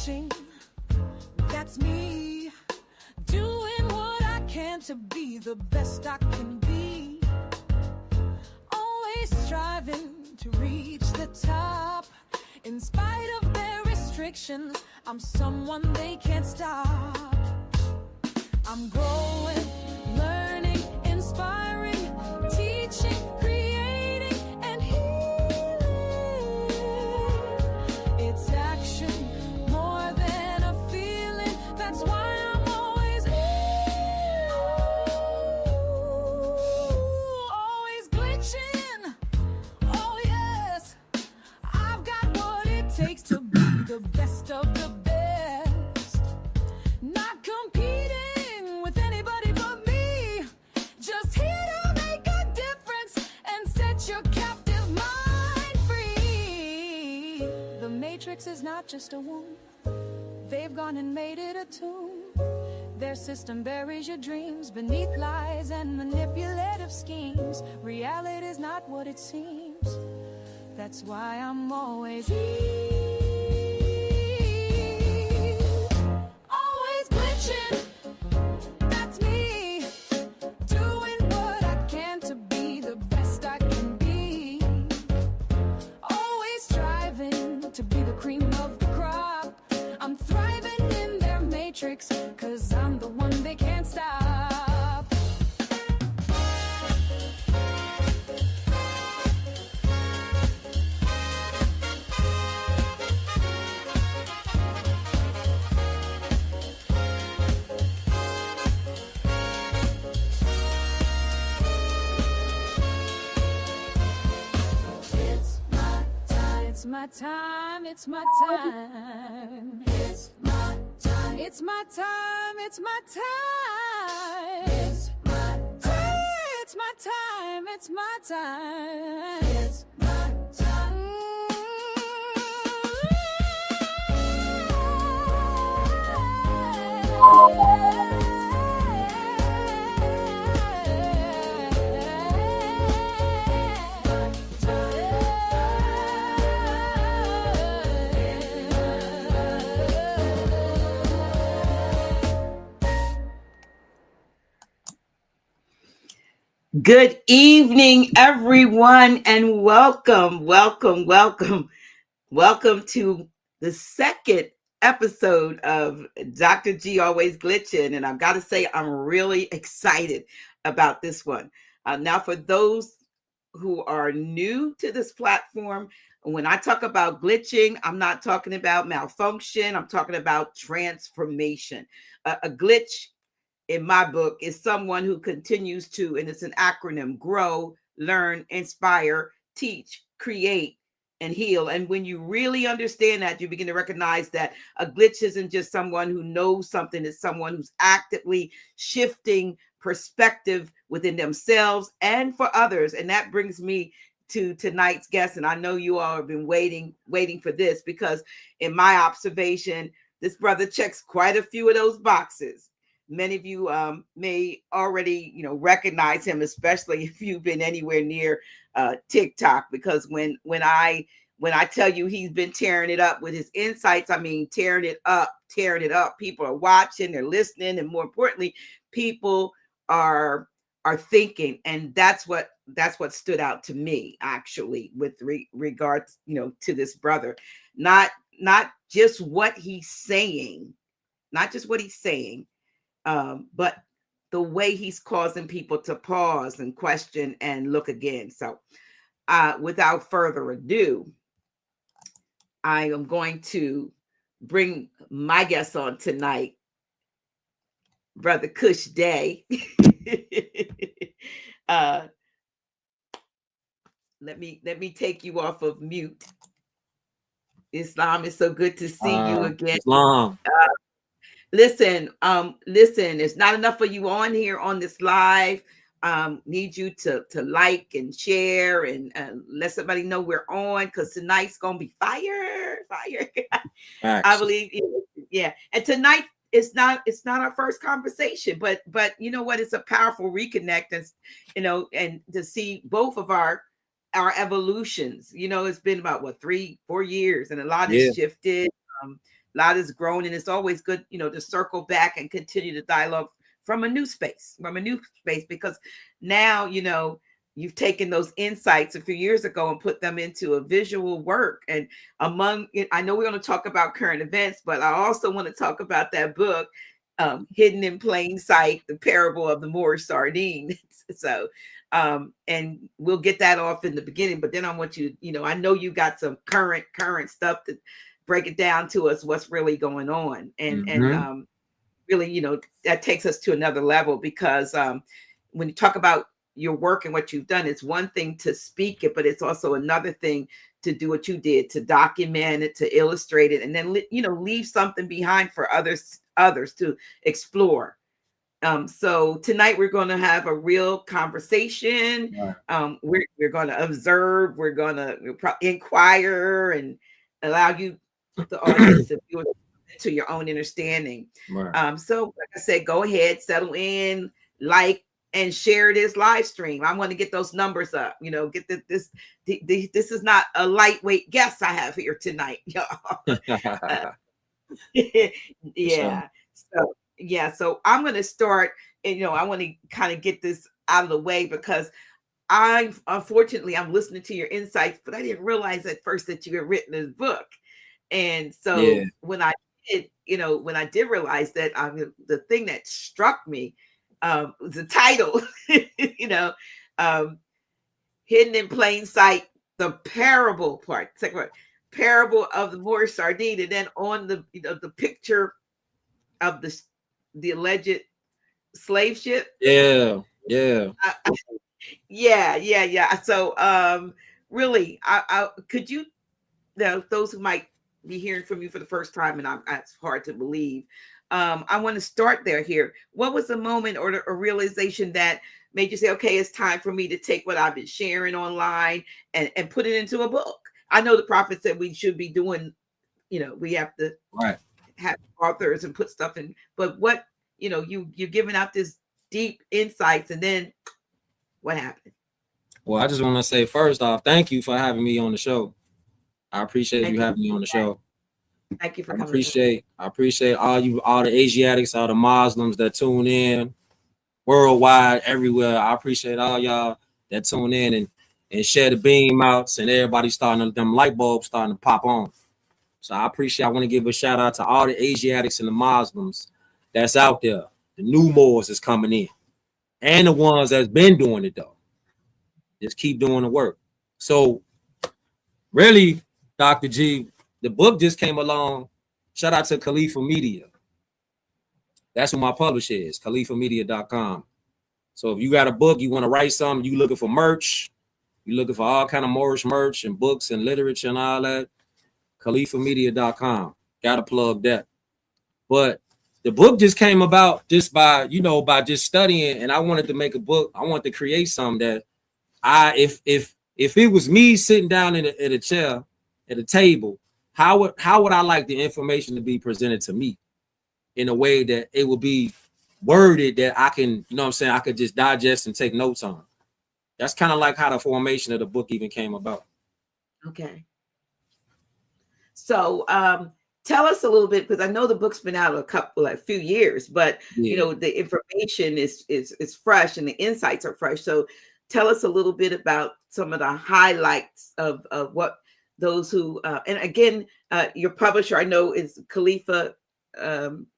glitching. That's me, doing what I can to be the best I can be. Always striving to reach the top. In spite of their restrictions, I'm someone they can't stop. I'm growing, learning, inspiring, teaching, creating, and healing. It's action more than a feeling. That's why I'm always glitching. Oh yes, I've got what it takes to be the best of the best. Not competing with anybody but me. Just here to make a difference and set your captive mind free. The matrix is not just a womb. They've gone and made it a tomb. Their system buries your dreams beneath lies and manipulative schemes. Reality is not what it seems. That's why I'm always glitching. That's me, doing what I can to be the best I can be. Always striving to be the cream of the crop. I'm thriving in their matrix, 'cause I'm the one they can't stop. It's my time, it's my time. It's my time. It's my time, it's my time. It's my time. It's my time, it's my time. It's my time. Good evening, everyone, and welcome to the second episode of Dr. G Always Glitching. And I've got to say, I'm really excited about this one. Now, for those who are new to this platform, when I talk about glitching, I'm not talking about malfunction. I'm talking about transformation. A glitch, in my book, is someone who continues to, and it's an acronym, grow, learn, inspire, teach, create, and heal. And when you really understand that, you begin to recognize that a glitch isn't just someone who knows something, it's someone who's actively shifting perspective within themselves and for others. And that brings me to tonight's guest. And I know you all have been waiting for this, because in my observation, this brother checks quite a few of those boxes. Many of you may already, recognize him, especially if you've been anywhere near TikTok, because when I tell you he's been tearing it up with his insights, I mean tearing it up. People are watching, they're listening, and more importantly, people are thinking, and that's what stood out to me, actually, with regards, to this brother, not just what he's saying, but the way he's causing people to pause and question and look again. So without further ado, I am going to bring my guest on tonight, Brother Cush Dey. Let me take you off of mute. Islam, it's so good to see you again. Islam. Listen, it's not enough for you on here on this live. Need you to like and share and let somebody know we're on, because tonight's gonna be fire. I believe, yeah. And tonight it's not our first conversation, but you know what? It's a powerful reconnect, and to see both of our evolutions. It's been about 3-4 years, and a lot has shifted. lot has grown, and it's always good, to circle back and continue the dialogue from a new space, because now, you've taken those insights a few years ago and put them into a visual work. And I know we're going to talk about current events, but I also want to talk about that book, Hidden in Plain Sight, the parable of the Moorish Sardine. So, and we'll get that off in the beginning, but then I want you, I know you got some current stuff to break it down to us, what's really going on. And really, that takes us to another level, because when you talk about your work and what you've done, it's one thing to speak it, but it's also another thing to do what you did, to document it, to illustrate it, and then, leave something behind for others to explore. So tonight we're going to have a real conversation. Right. We're going to observe. We're going to inquire and allow you, the audience, to view into your own understanding. Right. So, like I said, go ahead, settle in, and share this live stream. I want to get those numbers up. Get this is not a lightweight guest I have here tonight, y'all. Yeah. So I'm going to start, and I want to kind of get this out of the way, because unfortunately I'm listening to your insights, but I didn't realize at first that you had written this book. And so when I did realize that, the thing that struck me was the title, Hidden in Plain Sight, the parable part, second part, parable of the Moorish Sardine, and then on the the picture of the alleged slave ship. Yeah. So really, I could you, those who might be hearing from you for the first time, and it's hard to believe, I want to start here. What was the moment or a realization that made you say, okay, it's time for me to take what I've been sharing online and put it into a book? I know the prophet said we should be doing, we have to have authors and put stuff in, but what, you're giving out this deep insights, and then what happened? Well, I just want to say, first off, thank you for having me on the show. I appreciate you having me on the show. Thank you for coming. I appreciate all the Asiatics, all the Muslims that tune in worldwide, everywhere. I appreciate all y'all that tune in and share the beam outs, and everybody them light bulbs starting to pop on. So I want to give a shout out to all the Asiatics and the Muslims that's out there. The new Moors is coming in, and the ones that's been doing it though. Just keep doing the work. So really, Dr. G, the book just came along. Shout out to Khalifa Media. That's who my publisher is, khalifamedia.com. So if you got a book, you want to write something, you looking for merch, you looking for all kind of Moorish merch and books and literature and all that, khalifamedia.com. Got to plug that. But the book just came about just by just studying, and I wanted to make a book. I wanted to create something that if it was me sitting down in a chair at a table, how would I like the information to be presented to me in a way that it would be worded that I can, I could just digest and take notes on. That's kind of like how the formation of the book even came about. Okay. So tell us a little bit, because I know the book's been out a few years, but the information is fresh and the insights are fresh. So tell us a little bit about some of the highlights of what those who and again, your publisher I know is Khalifa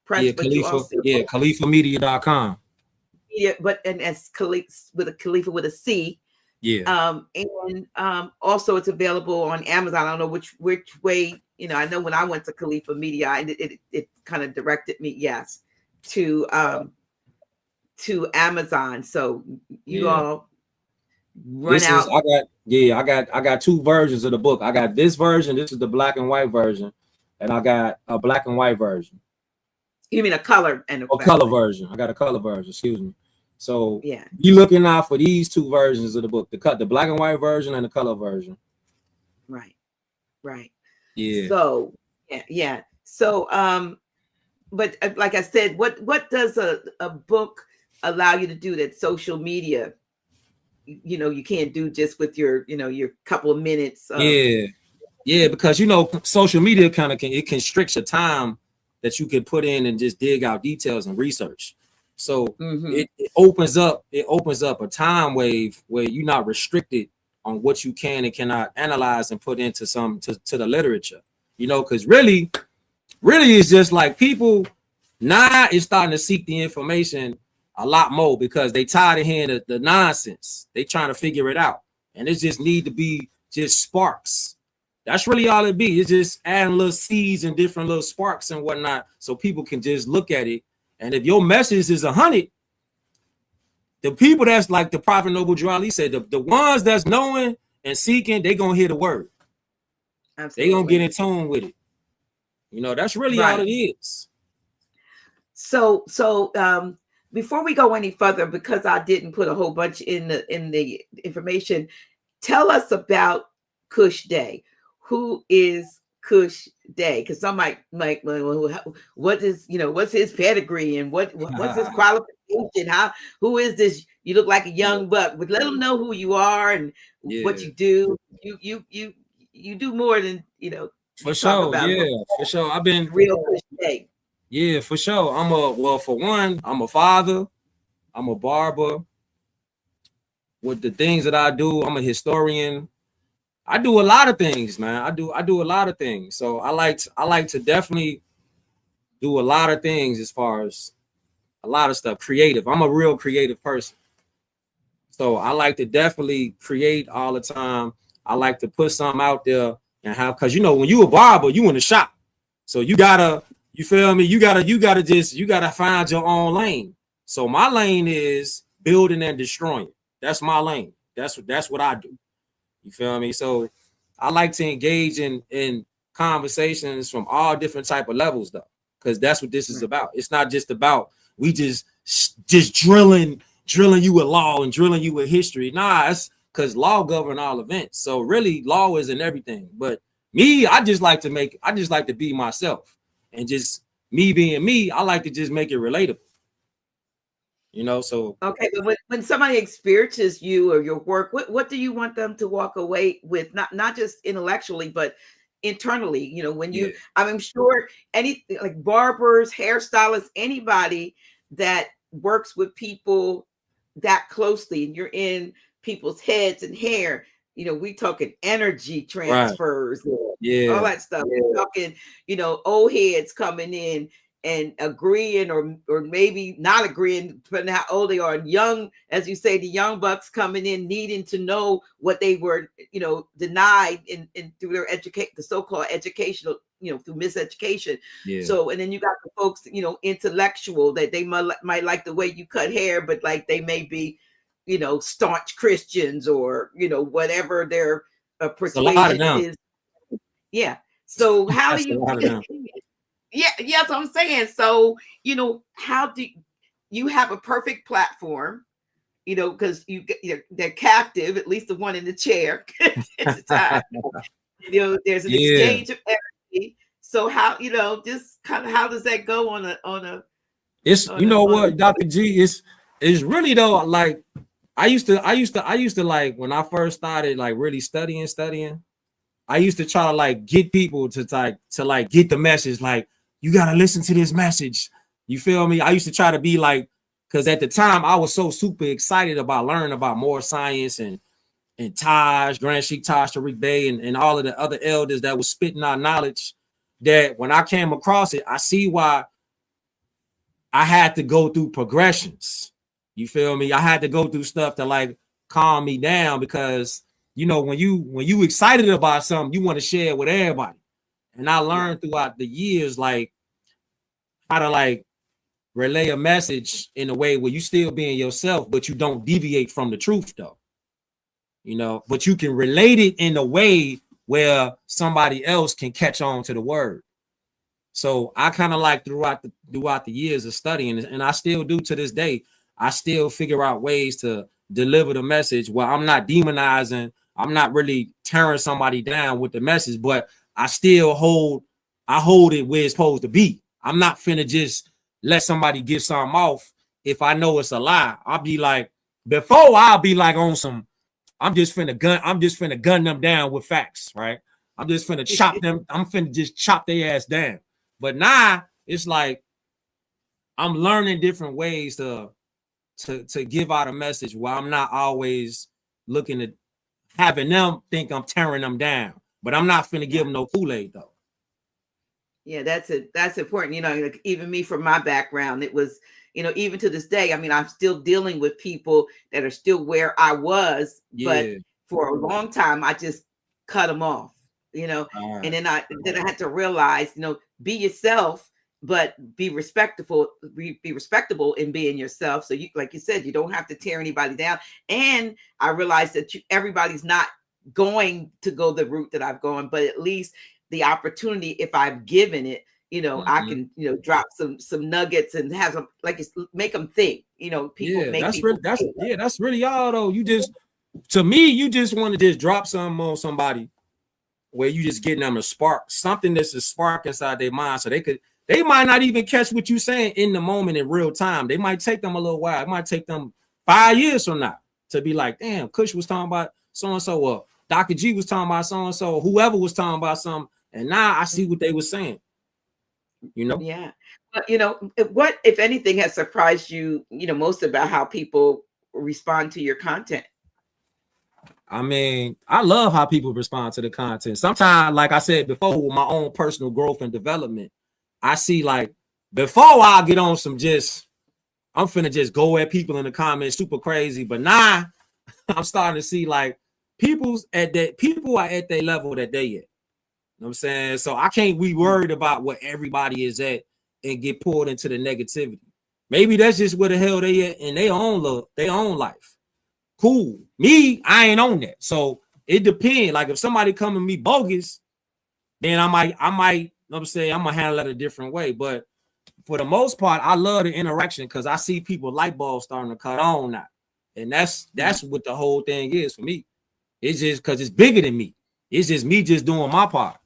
Press, but you also khalifamedia.com. Yeah, but and as Khalifa with a C. Yeah. And also it's available on Amazon. I don't know which way, I know when I went to Khalifa Media, and it kind of directed me, yes, to Amazon. So you all run out. I got two versions of the book. I got this version. This is the black and white version, and I got a black and white version. You mean a color and a color version? I got a color version. Excuse me. So yeah, be looking out for these two versions of the book: the black and white version and the color version. Right. Yeah. So yeah. So but like I said, what does a book allow you to do that social media, you can't do just with your your couple of minutes? Yeah, because social media kind of it constricts your time that you can put in and just dig out details and research. So it opens up a time wave where you're not restricted on what you can and cannot analyze and put into to the literature. Because really it's just like people now is starting to seek the information a lot more because they tired of hearing the nonsense. They trying to figure it out, and it just need to be just sparks. That's really all it be. It's just adding little seeds and different little sparks and whatnot, so people can just look at it. And if your message is 100, the people that's like the Prophet Noble Drew Ali said, the ones that's knowing and seeking, they gonna hear the word. Absolutely. They gonna get in tune with it. That's really all it is. So before we go any further, because I didn't put a whole bunch in the information, tell us about Cush Dey. Who is Cush Dey? Because some might what is what's his pedigree and what's his qualification? Who is this? You look like a young buck, but let them know who you are and what you do. You do more than For sure, for sure. I've been real Cush Dey. Yeah, for sure. For one, I'm a father. I'm a barber. With the things that I do, I'm a historian. I do a lot of things, man. I do a lot of things. So I like to definitely do a lot of things as far as a lot of stuff. Creative. I'm a real creative person. So I like to definitely create all the time. I like to put something out there and because when you a barber, you in the shop. So you gotta, you feel me? You gotta find your own lane. So my lane is building and destroying. That's my lane. That's what I do. You feel me? So I like to engage in conversations from all different type of levels, though, because that's what this is about. It's not just about we just drilling you with law and drilling you with history. Nah, it's because law govern all events. So really, law is in everything. But me, I just like to be myself, and just me being me. I like to just make it relatable. So okay, but when somebody experiences you or your work, what do you want them to walk away with? Not just intellectually, but internally. When you, I'm sure anything like barbers, hairstylists, anybody that works with people that closely, and you're in people's heads and hair. We talking energy transfers, all that stuff. We're talking, old heads coming in and agreeing or maybe not agreeing, depending on how old they are. And young, as you say, the young bucks coming in needing to know what they were, denied in through their the so-called educational, through miseducation. So, and then you got the folks, intellectual, that they might like the way you cut hair, but like they may be, staunch Christians or, whatever their persuasion is. Yeah. So how do you? Yeah, that's what I'm saying. So, how do you have a perfect platform, because they're captive, at least the one in the chair. There's an exchange of energy. So how, just kind of how does that go on a it's what, Dr. G, it's really though, like I used to like when I first started like really studying, I used to try to like get people to get the message, like you got to listen to this message. You feel me? I used to try to be like, because at the time I was so super excited about learning about Moorish science and Taj, Grand Sheikh Taj Tariq Bey and all of the other elders that was spitting our knowledge, that when I came across it, I see why I had to go through progressions. You feel me? I had to go through stuff to like calm me down, because when you excited about something, you want to share it with everybody. And I learned throughout the years like how to like relay a message in a way where you still being yourself, but you don't deviate from the truth though. But you can relate it in a way where somebody else can catch on to the word. So I kind of like throughout the years of studying, and I still do to this day, I still figure out ways to deliver the message where I'm not demonizing, I'm not really tearing somebody down with the message, but I still hold it where it's supposed to be. I'm not finna just let somebody get something off if I know it's a lie. I'll be like on some, I'm just finna gun them down with facts, right? I'm just finna chop them. I'm finna just chop their ass down. But now it's like I'm learning different ways to give out a message while I'm not always looking at having them think I'm tearing them down. But I'm not finna give them no Kool-Aid though. Yeah, that's it. That's important. You know, like even me from my background, it was, you know, even to this day, I mean, I'm still dealing with people that are still where I was, but for a long time, I just cut them off, you know, and then I had to realize, you know, be yourself, but be respectful, be respectable in being yourself. So you, like you said, you don't have to tear anybody down. And I realized that everybody's not going to go the route that I've gone, but at least the opportunity, if I've given it, you know, I can, you know, drop some nuggets and have them, like, make them think, you know, people make that's people really, that's really all though. You just, to me, you just want to just drop something on somebody where you just getting them a spark, something that's a spark inside their mind, so they might not even catch what you're saying in the moment in real time. They might take them a little while. It might take them 5 years from now to be like, damn, Cush was talking about so and so, or Dr. G was talking about so and so, whoever was talking about something. And now I see what they were saying, you know? Yeah. But, you know, what, if anything, has surprised you, you know, most about how people respond to your content? I mean, I love how people respond to the content. Sometimes, like I said before, with my own personal growth and development, I see like before I get on some I'm finna just go at people in the comments super crazy. But now I'm starting to see like people are at their level that they at. You know what I'm saying? So I can't be worried about what everybody is at and get pulled into the negativity. Maybe that's just where the hell they at in their own life. Cool. Me, I ain't on that. So it depends. Like if somebody come to me bogus, then I might, you know what I'm saying, I'm gonna handle it a different way. But for the most part, I love the interaction because I see people light bulbs starting to cut on now. And that's what the whole thing is for me. It's just because it's bigger than me. It's just me just doing my part.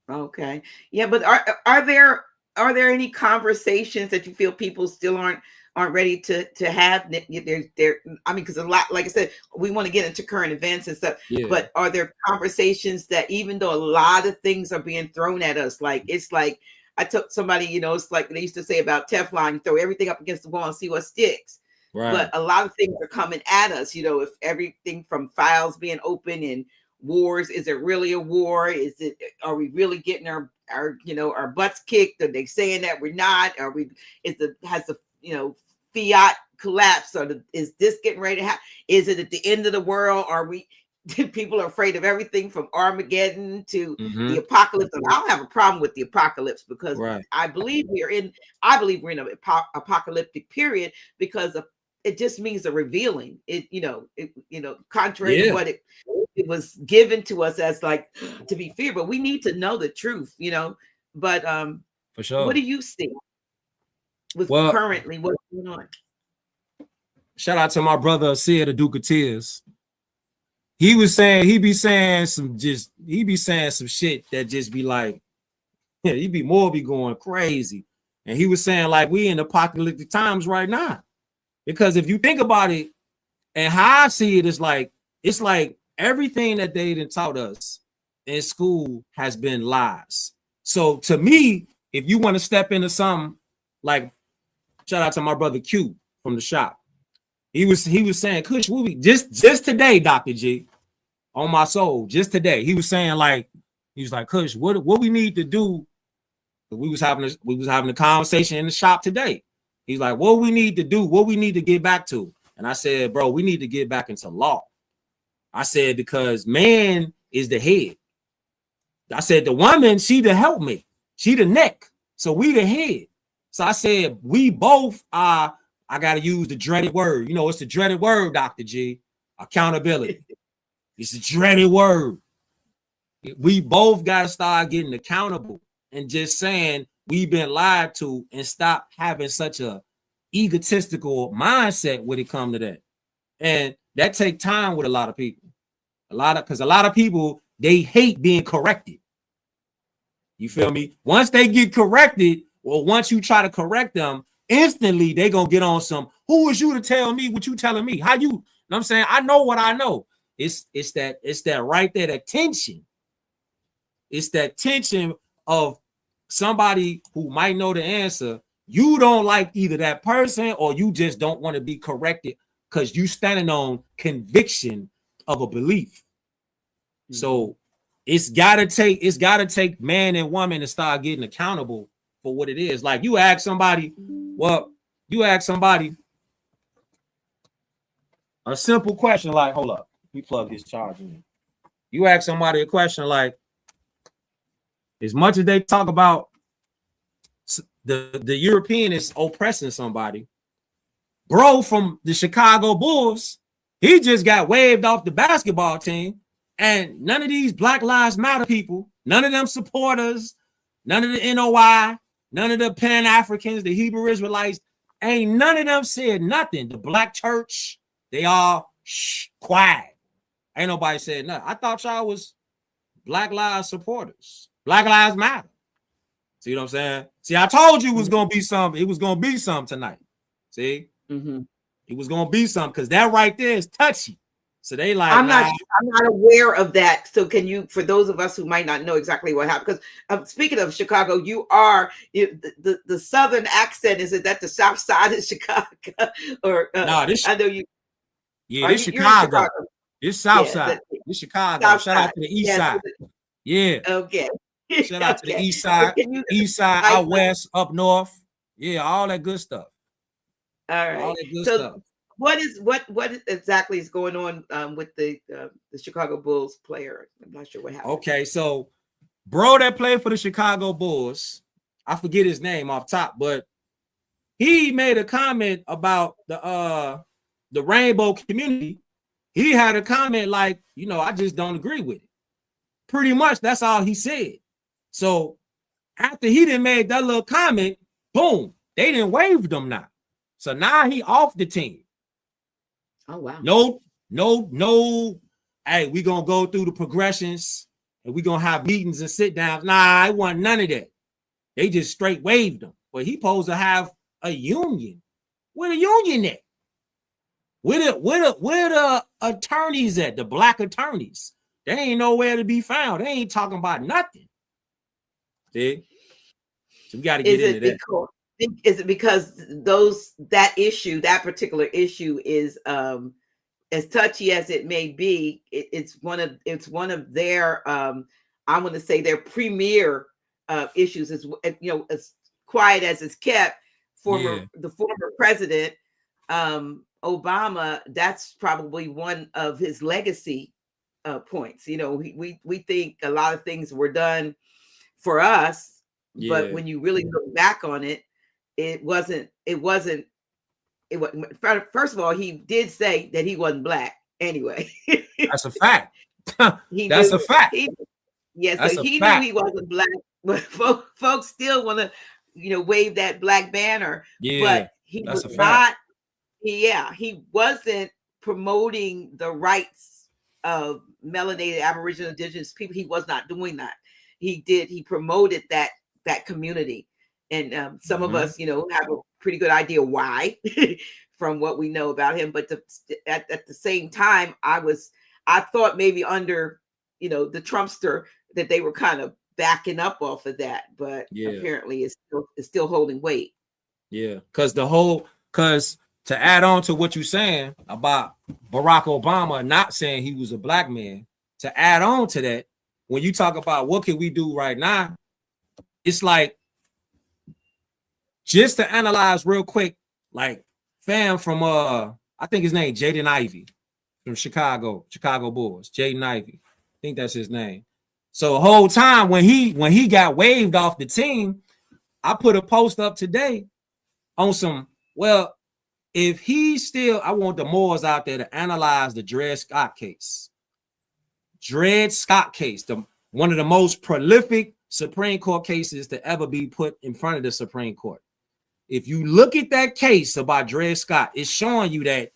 Okay. Yeah, but are there any conversations that you feel people still aren't ready to have? There, I mean, because a lot, like I said, we want to get into current events and stuff. Yeah. But are there conversations that, even though a lot of things are being thrown at us, like it's like I took somebody, you know, it's like they used to say about Teflon, you throw everything up against the wall and see what sticks. Right. But a lot of things are coming at us, you know, if everything from files being open and wars, is it really a war? Are we really getting our you know, our butts kicked? Are they saying that we're not? Has the you know, fiat collapsed? Or is this getting ready to happen? Is it at the end of the world? People are afraid of everything from Armageddon to the apocalypse. And I don't have a problem with the apocalypse because I believe we're in an apocalyptic period because it just means the revealing. Contrary to what it was given to us as like to be feared, but we need to know the truth, you know. But for sure, what do you see with currently what's going on? Shout out to my brother Sid, the Duke of Tears. He be saying some shit that just be like, yeah, he be going crazy. And he was saying like we in apocalyptic times right now. Because if you think about it, and how I see it is like, it's like everything that they done taught us in school has been lies. So to me, if you want to step into something, like shout out to my brother Q from the shop. He was saying, Cush, what we just today, Dr. G, on my soul, just today, he was saying like, Cush, what we need to do. We was having a conversation in the shop today. He's like, what we need to do, what we need to get back to. And I said, bro, we need to get back into law. I said, because man is the head. I said, the woman, she the helpmate. She the neck. So we the head. So I said, we both are, I got to use the dreaded word. You know, it's the dreaded word, Dr. G. Accountability. It's a dreaded word. We both got to start getting accountable and just saying we've been lied to and stop having such a egotistical mindset when it comes to that. And that take time with a lot of people. Because a lot of people, they hate being corrected. You feel me? Once they get corrected, or once you try to correct them, instantly they gonna get on some, who is you to tell me what you telling me? How you know what I'm saying? I know what I know. It's that right there, that tension. It's that tension of somebody who might know the answer. You don't like either that person or you just don't want to be corrected because you standing on conviction of a belief. So it's gotta take man and woman to start getting accountable for what it is. Like you ask somebody a simple question like, hold up, we plug this charger in. You ask somebody a question like, as much as they talk about the European is oppressing somebody, bro from the Chicago Bulls, he just got waved off the basketball team, and none of these Black Lives Matter people, none of them supporters, none of the NOI, none of the Pan-Africans, the Hebrew Israelites, ain't none of them said nothing. The Black church, they all quiet. Ain't nobody said nothing. I thought y'all was Black Lives supporters. Black Lives Matter. See what I'm saying? See, I told you it was gonna be something. It was gonna be something tonight. See, it was gonna be something because that right there is touchy. So they like, I'm not aware of that. So can you, for those of us who might not know exactly what happened, because speaking of Chicago, you are the southern accent. Is it that the south side of Chicago? Or no, this I know you. Yeah, this Chicago. It's south side. This Chicago. South Shout out to the east side. Yeah. Okay. Shout out to the east side, east side, out west, up north. Yeah, all that good stuff. All right. All that good so stuff. What exactly is going on with the Chicago Bulls player? I'm not sure what happened. Okay, so bro that played for the Chicago Bulls, I forget his name off top, but he made a comment about the rainbow community. He had a comment like, I just don't agree with it. Pretty much that's all he said. So after he done made that little comment, boom, they didn't waive them now. So now he off the team. Oh wow. No. Hey, we gonna go through the progressions and we gonna have meetings and sit downs. Nah, I want none of that. They just straight waived them. But he supposed to have a union. Where the union at? Where the attorneys at? The black attorneys. They ain't nowhere to be found. They ain't talking about nothing. See? So we got to get into that. Is it because that particular issue is as touchy as it may be? It's one of their I want to say their premier issues. As as quiet as it's kept. The former president Obama, that's probably one of his legacy points. We think a lot of things were done for us, but when you really look back on it, it wasn't. First of all, he did say that he wasn't black anyway. That's a fact. That's a fact. So he knew he wasn't black, but folks still want to wave that black banner. But he was not. He wasn't promoting the rights of melanated Aboriginal Indigenous people. He was not doing that. He promoted that community, and some of us have a pretty good idea why from what we know about him. But at the same time, I thought maybe under the Trumpster that they were kind of backing up off of that, but apparently it's still holding weight. Yeah, because to add on to what you're saying about Barack Obama not saying he was a black man, to add on to that, when you talk about what can we do right now, it's like, just to analyze real quick, like fam from I think his name Jaden Ivey from Chicago Bulls, Jaden Ivey, I think that's his name. So the whole time when he got waved off the team, I put a post up today on some, if he's still, I want the Moors out there to analyze the Dred Scott case. Dred Scott case, one of the most prolific Supreme Court cases to ever be put in front of the Supreme Court. If you look at that case about Dred Scott, it's showing you that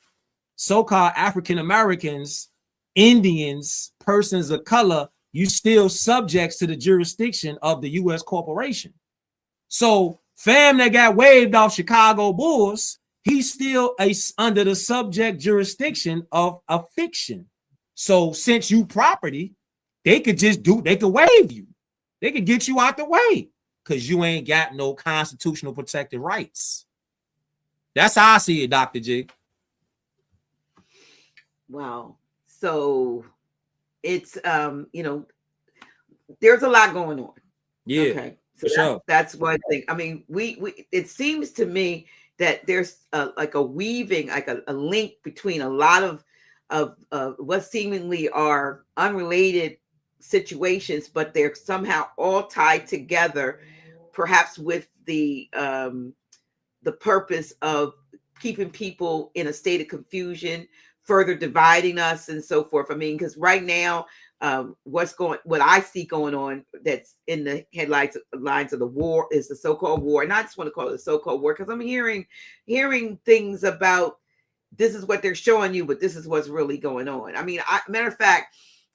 so-called African Americans, Indians, persons of color, you still subjects to the jurisdiction of the U.S. corporation. So fam that got waved off Chicago Bulls, he's still under the subject jurisdiction of a fiction. So since you property, they could waive you. They can get you out the way because you ain't got no constitutional protected rights. That's how I see it, Dr. G. Wow. So it's you know, there's a lot going on. Yeah. Okay. So sure. that's one thing. I mean, we it seems to me that there's like a weaving, like a link between a lot of what seemingly are unrelated situations, but they're somehow all tied together, perhaps with the purpose of keeping people in a state of confusion, further dividing us, and so forth. I mean, because right now, what I see going on that's in the headlines lines of the war is the so-called war, and I just want to call it a so-called war because I'm hearing things about this is what they're showing you, but this is what's really going on. I mean, matter of fact,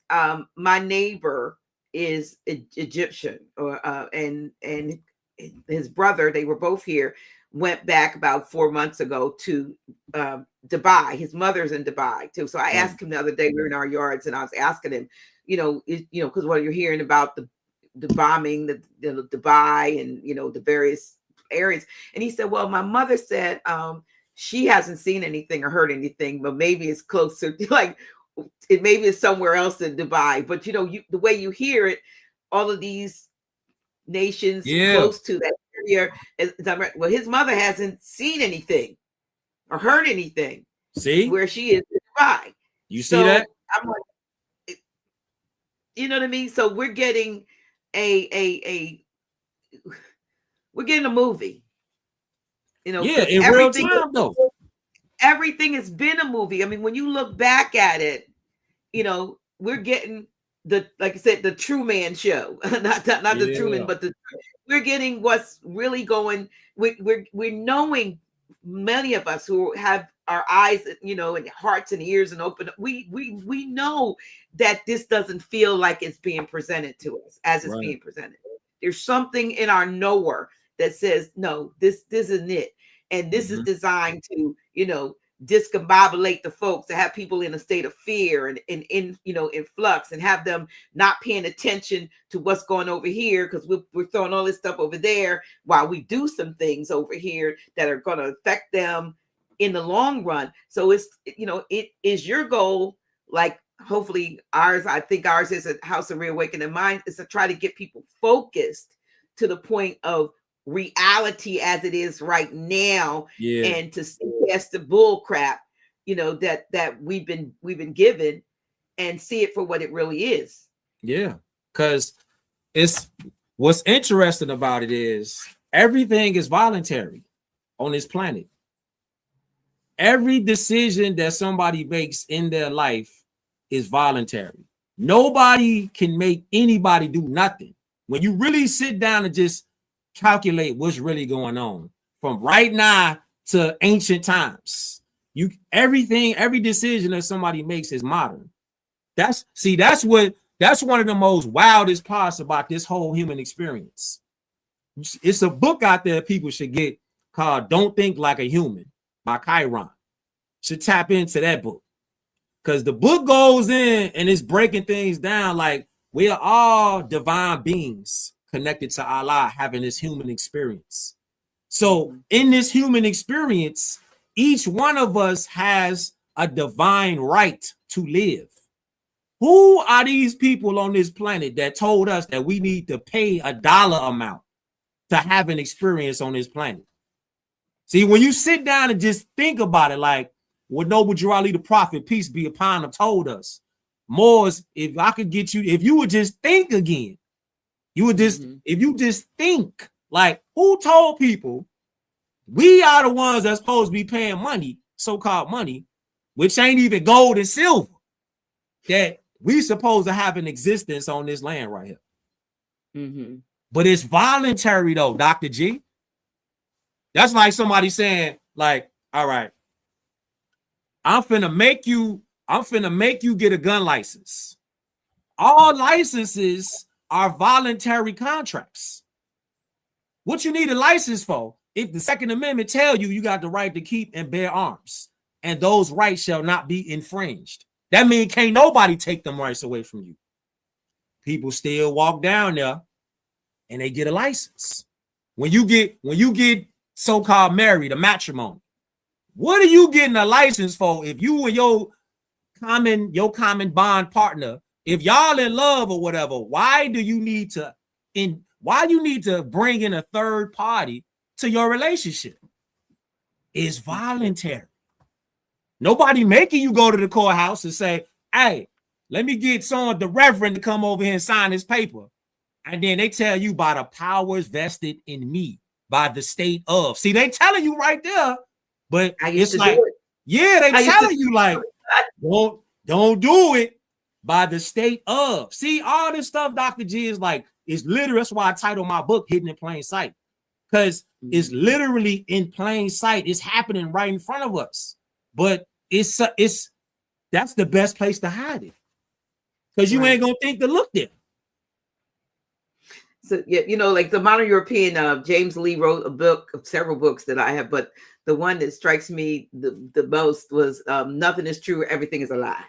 my neighbor is Egyptian, and his brother, they were both here, went back about 4 months ago to Dubai. His mother's in Dubai too. So I asked him the other day, we were in our yards, and I was asking him, because what you're hearing about the bombing, the Dubai, and the various areas, and he said, well, my mother said she hasn't seen anything or heard anything, but maybe it's closer, like maybe it's somewhere else in Dubai. But the way you hear it, all of these nations close to that area, well, his mother hasn't seen anything or heard anything. See where she is in Dubai. You see that? I'm like, you know what I mean? So we're getting we're getting a movie. In real time though. Everything has been a movie. I mean, when you look back at it, we're getting like I said, the Truman Show, not the Truman, but we're getting what's really going. We're knowing, many of us who have our eyes, and hearts and ears and open. We know that this doesn't feel like it's being presented to us as it's being presented. There's something in our knower that says, no, this isn't it. And this is designed to, discombobulate the folks, to have people in a state of fear and in flux, and have them not paying attention to what's going over here, because we're throwing all this stuff over there while we do some things over here that are going to affect them in the long run. So it's, it is your goal, like hopefully ours, I think ours is a House of Reawakening Mind, is to try to get people focused to the point of reality as it is right now, and to see past the bull crap, that we've been given, and see it for what it really is. Yeah, because it's what's interesting about it is everything is voluntary on this planet. Every decision that somebody makes in their life is voluntary. Nobody can make anybody do nothing. When you really sit down and just calculate what's really going on from right now to ancient times, every decision that somebody makes is modern. That's one of the most wildest parts about this whole human experience. It's a book out there people should get called Don't Think Like a Human by Chiron. Should tap into that book, because the book goes in and it's breaking things down like we are all divine beings connected to Allah, having this human experience. So in this human experience, each one of us has a divine right to live. Who are these people on this planet that told us that we need to pay a dollar amount to have an experience on this planet? See, when you sit down and just think about it, like what Noble Drew Ali, the prophet, peace be upon him, told us, Moors, if I could get you, if you would just think again, you would just, if you just think, like, who told people we are the ones that's supposed to be paying money, so-called money, which ain't even gold and silver, that we supposed to have an existence on this land right here. But it's voluntary though, Dr. G. That's like somebody saying, like, all right, I'm finna make you get a gun license. All licenses are voluntary contracts. What you need a license for? If the Second Amendment tell you got the right to keep and bear arms, and those rights shall not be infringed. That means can't nobody take them rights away from you. People still walk down there and they get a license. When you get so-called married, a matrimony, what are you getting a license for if you and your common bond partner, if y'all in love or whatever, why you need to bring in a third party to your relationship? It's voluntary. Nobody making you go to the courthouse and say, hey, let me get the reverend to come over here and sign this paper. And then they tell you by the powers vested in me by the state of. See, they telling you right there, but it's like, yeah, they telling you like, don't do it by the state of. See, all this stuff, Dr. G, is like, it's literally, that's why I titled my book Hidden in Plain Sight. Because it's literally in plain sight. It's happening right in front of us. But it's that's the best place to hide it. Because you ain't gonna think to look there. So yeah, like the modern European, James Lee wrote a book, several books that I have, but the one that strikes me the most was Nothing is True, Everything is a Lie.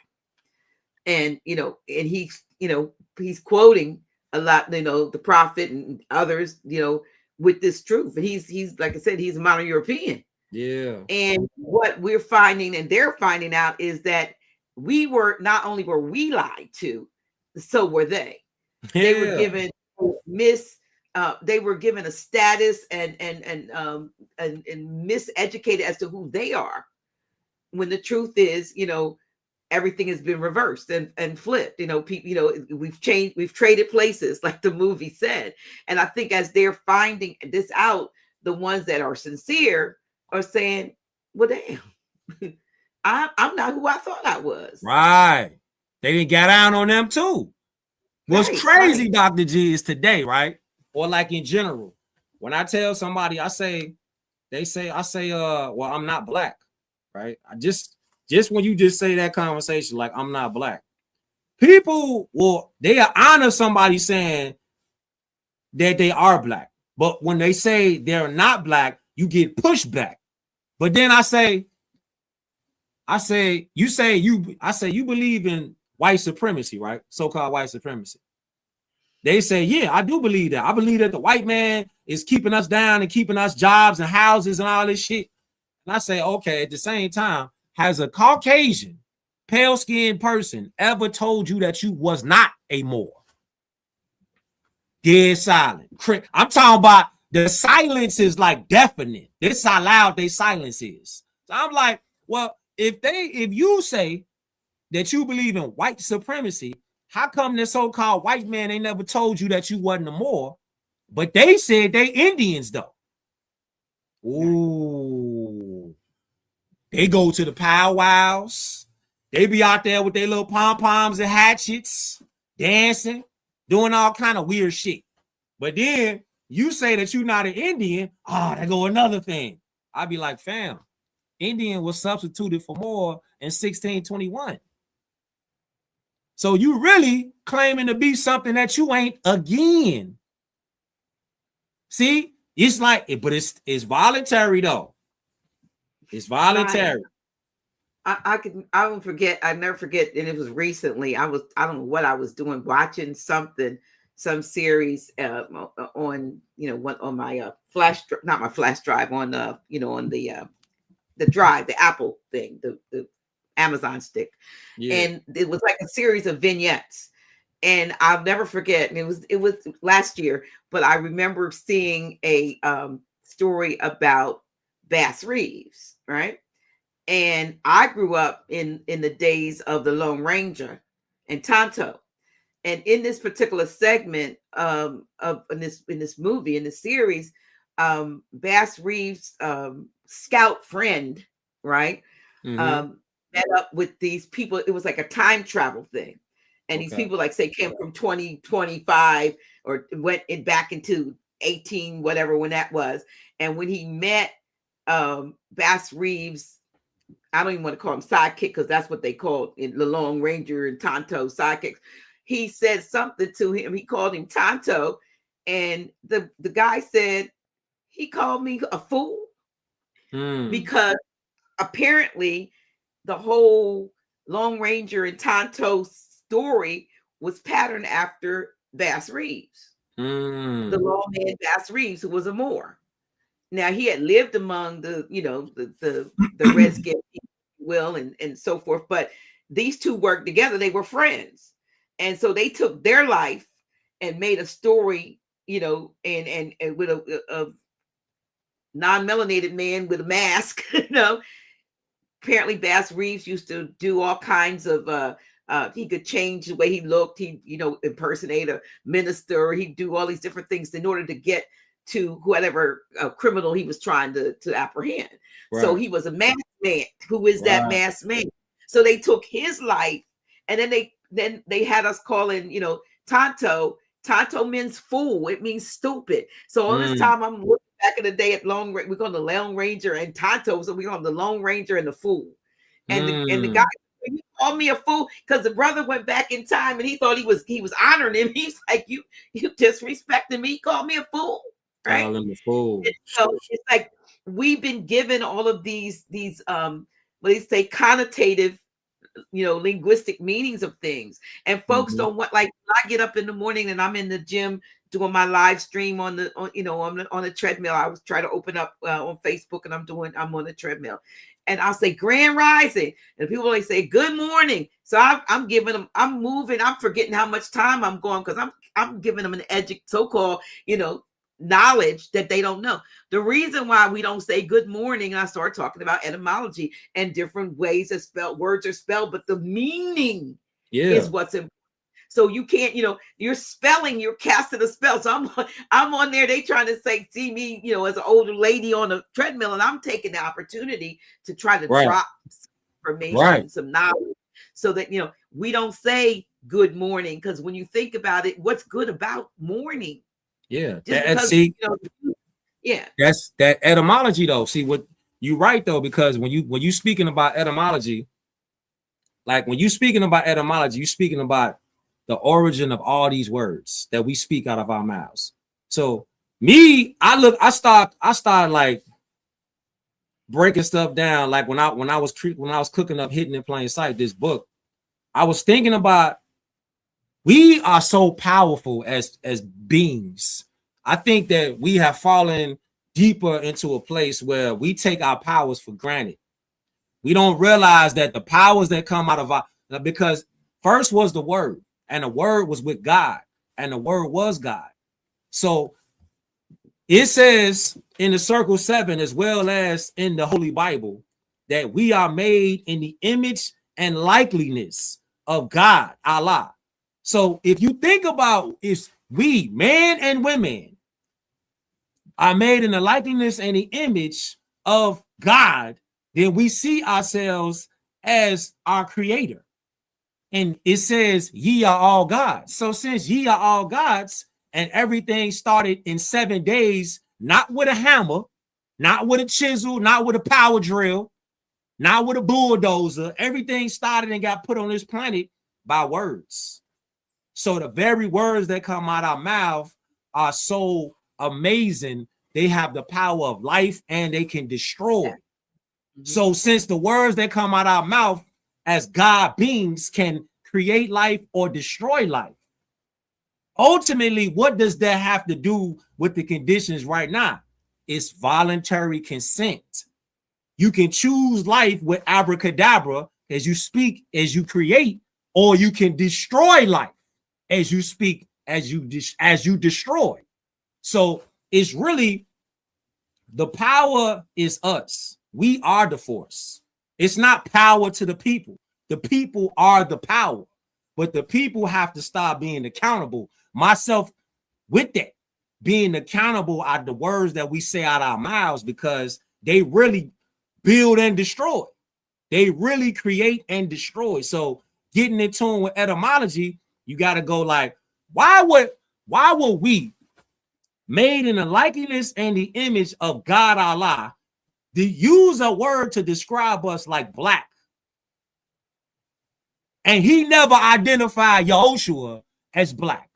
And and he's quoting a lot, the prophet and others, with this truth. And he's like I said, he's a modern European. Yeah. And what we're finding and they're finding out is that not only were we lied to, so were they. Yeah. They were given they were given a status and miseducated as to who they are, when the truth is, everything has been reversed and flipped. People, we've traded places, like the movie said. And I think as they're finding this out, the ones that are sincere are saying, well, damn, I'm not who I thought I was. Right. They didn't get down on them too. What's crazy, Dr. G, is today, right? Or like in general, when I tell somebody, I say, well, I'm not black, right? Just when you just say that conversation, like, I'm not black, people they honor somebody saying that they are black. But when they say they're not black, you get pushed back. But then I say, you believe in white supremacy, right? So-called white supremacy. They say, yeah, I do believe that. I believe that the white man is keeping us down and keeping us jobs and houses and all this shit. And I say, okay, at the same time, has a Caucasian, pale-skinned person ever told you that you was not a Moor? Dead silent. I'm talking about the silence is like deafening. This is how loud their silence is. So I'm like, well, if you say that you believe in white supremacy, how come this so-called white man ain't never told you that you wasn't a Moor? But they said they Indians though. Ooh. They go to the powwows. They be out there with their little pom-poms and hatchets, dancing, doing all kind of weird shit. But then you say that you're not an Indian. Oh, there go another thing. I'd be like, fam, Indian was substituted for Moor in 1621. So you really claiming to be something that you ain't again. See, it's like, but it's voluntary though. It's voluntary. I won't forget. I never forget. And it was recently. I don't know what I was doing, watching some series on, on my flash, not my flash drive, on on the drive, the Apple thing, the Amazon stick. Yeah. And it was like a series of vignettes. And I'll never forget. And it was last year, but I remember seeing a story about Bass Reeves, right? And I grew up in the days of the Lone Ranger and Tonto. And in this particular segment in this movie, in the series, Bass Reeves' scout friend, right, met up with these people. It was like a time travel thing. And these people, like, say, came from 2025 or went back into 18, whatever, when that was. And when he met Bass Reeves, I don't even want to call him sidekick, because that's what they called in the Lone Ranger and Tonto sidekicks. He said something to him. He called him Tonto. And the guy said, he called me a fool. Because apparently the whole Lone Ranger and Tonto story was patterned after Bass Reeves. the lawman Bass Reeves, who was a Moor. Now he had lived among the, the redskin people, will, and so forth, but these two worked together. They were friends, and so they took their life and made a story, and with a non-melanated man with a mask. Apparently Bass Reeves used to do all kinds of he could change the way he looked. He, impersonate a minister. He'd do all these different things in order to get to whatever criminal he was trying to apprehend. Right. So he was a masked man. Who is that masked man? So they took his life, and then they had us calling, Tonto. Tonto means fool. It means stupid. So all this time I'm looking back in the day at we call the Lone Ranger and Tonto. So we call the Lone Ranger and the fool. And the guy, he called me a fool because the brother went back in time and he thought he was honoring him. He's like, you disrespecting me. He called me a fool. Right. Calling the fool. So it's like we've been given all of these what they say, connotative, linguistic meanings of things. And folks don't want, like, when I get up in the morning and I'm in the gym doing my live stream on the treadmill. I was trying to open up on Facebook, and I'm on the treadmill, and I'll say Grand Rising, and people always say good morning. So I'm giving them, I'm moving, I'm forgetting how much time I'm going, because I'm giving them an so-called, knowledge that they don't know. The reason why we don't say good morning, and I start talking about etymology and different ways that words are spelled, but the meaning is what's important. So you can't, you're spelling, you're casting a spell. So I'm on there, they trying to see me, as an older lady on a treadmill, and I'm taking the opportunity to try to drop some information, some knowledge, so that, we don't say good morning, because when you think about it, what's good about morning? Yeah, that's that etymology though. See, what you right though, because when you speaking about etymology, like when you speaking about etymology, you speaking about the origin of all these words that we speak out of our mouths. So I start like breaking stuff down. Like when I was cooking up Hidden in Plain Sight, this book, I was thinking about, we are so powerful as beings. I think that we have fallen deeper into a place where we take our powers for granted. We don't realize that the powers that come out of because first was the word, and the word was with God, and the word was God. So it says in the Circle 7, as well as in the Holy Bible, that we are made in the image and likeness of God, Allah. So if you think about, if we, men and women, are made in the likeness and the image of God, then we see ourselves as our creator. And it says, ye are all gods. So since ye are all gods, and everything started in 7 days, not with a hammer, not with a chisel, not with a power drill, not with a bulldozer, everything started and got put on this planet by words. So the very words that come out our mouth are so amazing. They have the power of life, and they can destroy. So since the words that come out our mouth as God beings can create life or destroy life, ultimately, what does that have to do with the conditions right now? It's voluntary consent. You can choose life with abracadabra as you speak, as you create, or you can destroy life as you speak, as you destroy. So it's really, the power is us. We are the force. It's not power to the people. The people are the power, but the people have to start being accountable. Myself with that, being accountable at the words that we say out our mouths, because they really build and destroy. They really create and destroy. So getting in tune with etymology, you got to go like, why were we made in the likeness and the image of God Allah to use a word to describe us like black? And he never identified Yahushua as black.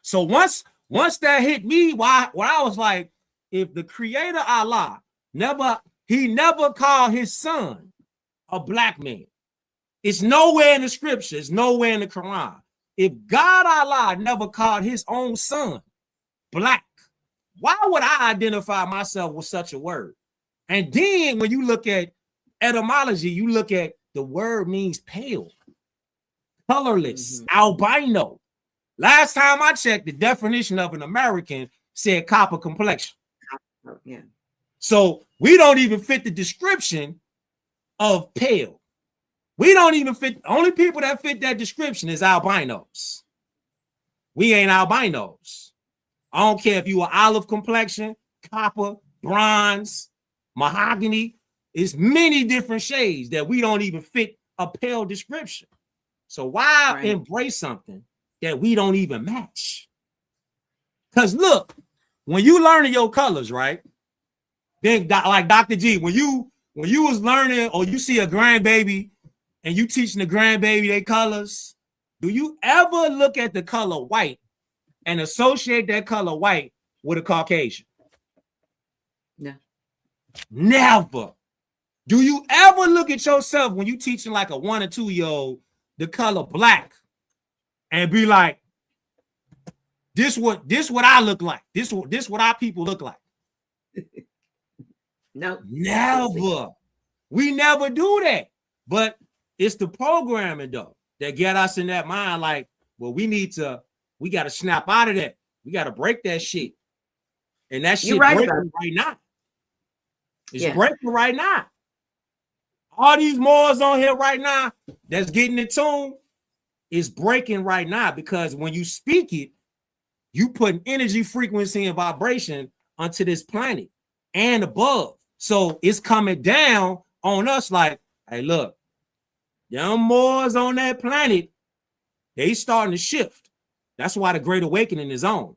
So once that hit me, why I was like, if the creator Allah never called his son a black man, It's nowhere in the scripture. It's nowhere in the Quran. If God Allah never called his own son black, why would I identify myself with such a word? And then when you look at etymology, you look at the word means pale, colorless, albino. Last time I checked, the definition of an American said copper complexion. Yeah. So we don't even fit the description of pale. We don't even fit. Only people that fit that description is albinos. We ain't albinos. I don't care if you are olive complexion, copper, bronze, mahogany. It's many different shades that we don't even fit a pale description. So why embrace something that we don't even match? Because look, when you learning your colors, right? Then like Dr. G, when you was learning or you see a grandbaby and you teaching the grandbaby their colors, do you ever look at the color white and associate that color white with a Caucasian? No. Never. Do you ever look at yourself when you teaching like a 1 or 2-year-old the color black and be like, this what I look like. This what our people look like? No. Never. We never do that. But it's the programming though that get us in that mind like, well, we got to snap out of that. We got to break that shit. And that shit breaking right now. It's breaking right now. All these Moors on here right now that's getting in tune is breaking right now because when you speak it, you put energy, frequency, and vibration onto this planet and above. So it's coming down on us like, hey, look, them Moors on that planet, they starting to shift. That's why the Great Awakening is on.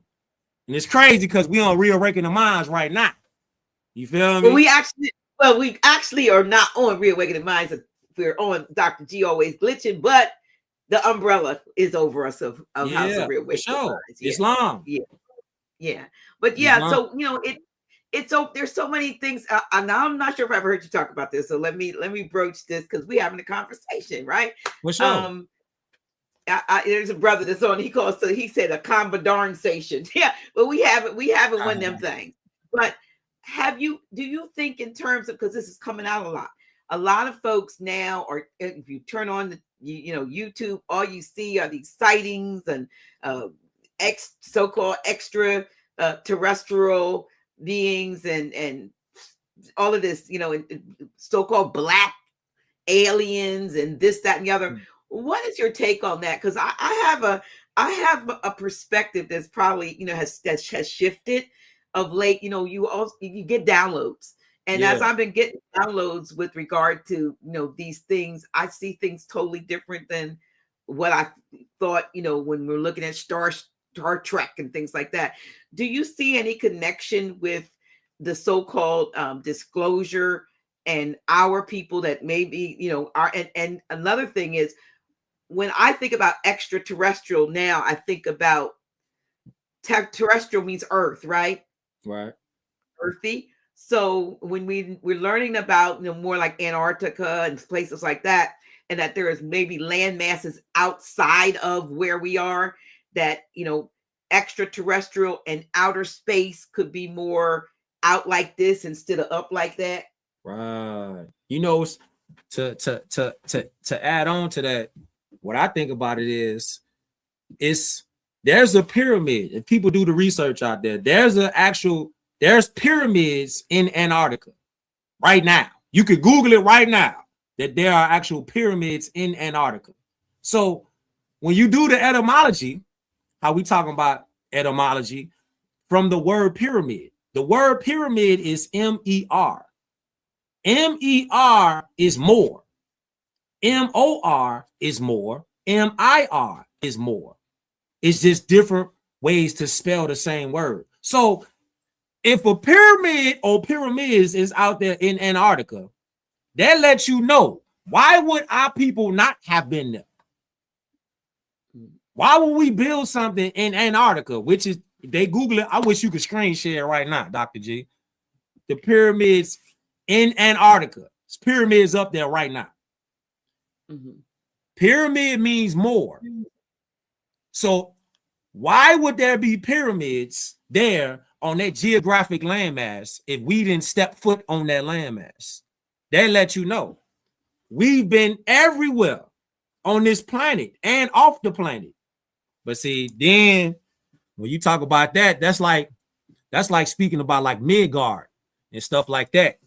And it's crazy because we on reawakening the minds right now. You feel me? We actually are not on Reawakening Minds. We're on Dr. G Always Glitching, but the umbrella is over us of House of Reawakening Minds. Yeah. Islam. Yeah. But yeah, so it's so there's so many things. And I'm not sure if I've heard you talk about this. So let me broach this because we're having a conversation, right? For sure. There's a brother that's on. He said a conversation. Yeah, but we haven't one of them things. But do you think in terms of, because this is coming out a lot of folks now, or if you turn on the YouTube, all you see are these sightings and so-called extra terrestrial beings and all of this, so-called black aliens and this, that, and the other. What is your take on that? Because I have a perspective that's probably has shifted of late. You get downloads, and as I've been getting downloads with regard to these things, I see things totally different than what I thought. When we're looking at Star Trek and things like that. Do you see any connection with the so-called disclosure and our people that maybe are? And another thing is, when I think about extraterrestrial now, I think about terrestrial means Earth, right? Right. Earthy. So when we're learning about more like Antarctica and places like that, and that there is maybe land masses outside of where we are, that extraterrestrial and outer space could be more out like this instead of up like that. Right. To add on to that, what I think about it is there's a pyramid. If people do the research out there, there's pyramids in Antarctica right now. You could Google it right now that there are actual pyramids in Antarctica. So when you do the etymology, how we talking about etymology from the word pyramid, the word pyramid is M-E-R. M-E-R is more. M-O-R is more. M-I-R is more. It's just different ways to spell the same word. So if a pyramid or pyramids is out there in Antarctica, that lets you know, why would our people not have been there? Why would we build something in Antarctica, which is, they Google it. I wish you could screen share right now, Dr. G. The pyramids in Antarctica. It's pyramids up there right now. Pyramid means more. So why would there be pyramids there on that geographic landmass if we didn't step foot on that landmass? They let you know we've been everywhere on this planet and off the planet. But see, then when you talk about that, that's like speaking about like Midgard and stuff like that.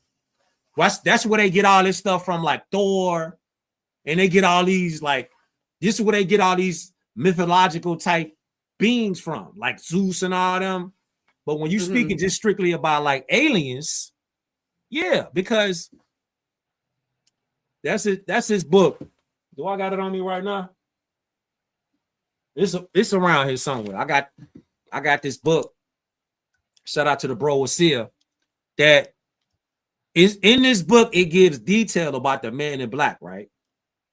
That's where they get all this stuff from, like Thor, and they get all these like this is where they get all these mythological type beings from, like Zeus and all them. But when you speaking just strictly about like aliens, yeah, because that's it. That's his book. Do I got it on me right now? It's around here somewhere. I got this book. Shout out to the bro Wasia. That is in this book. It gives detail about the Man in Black, right?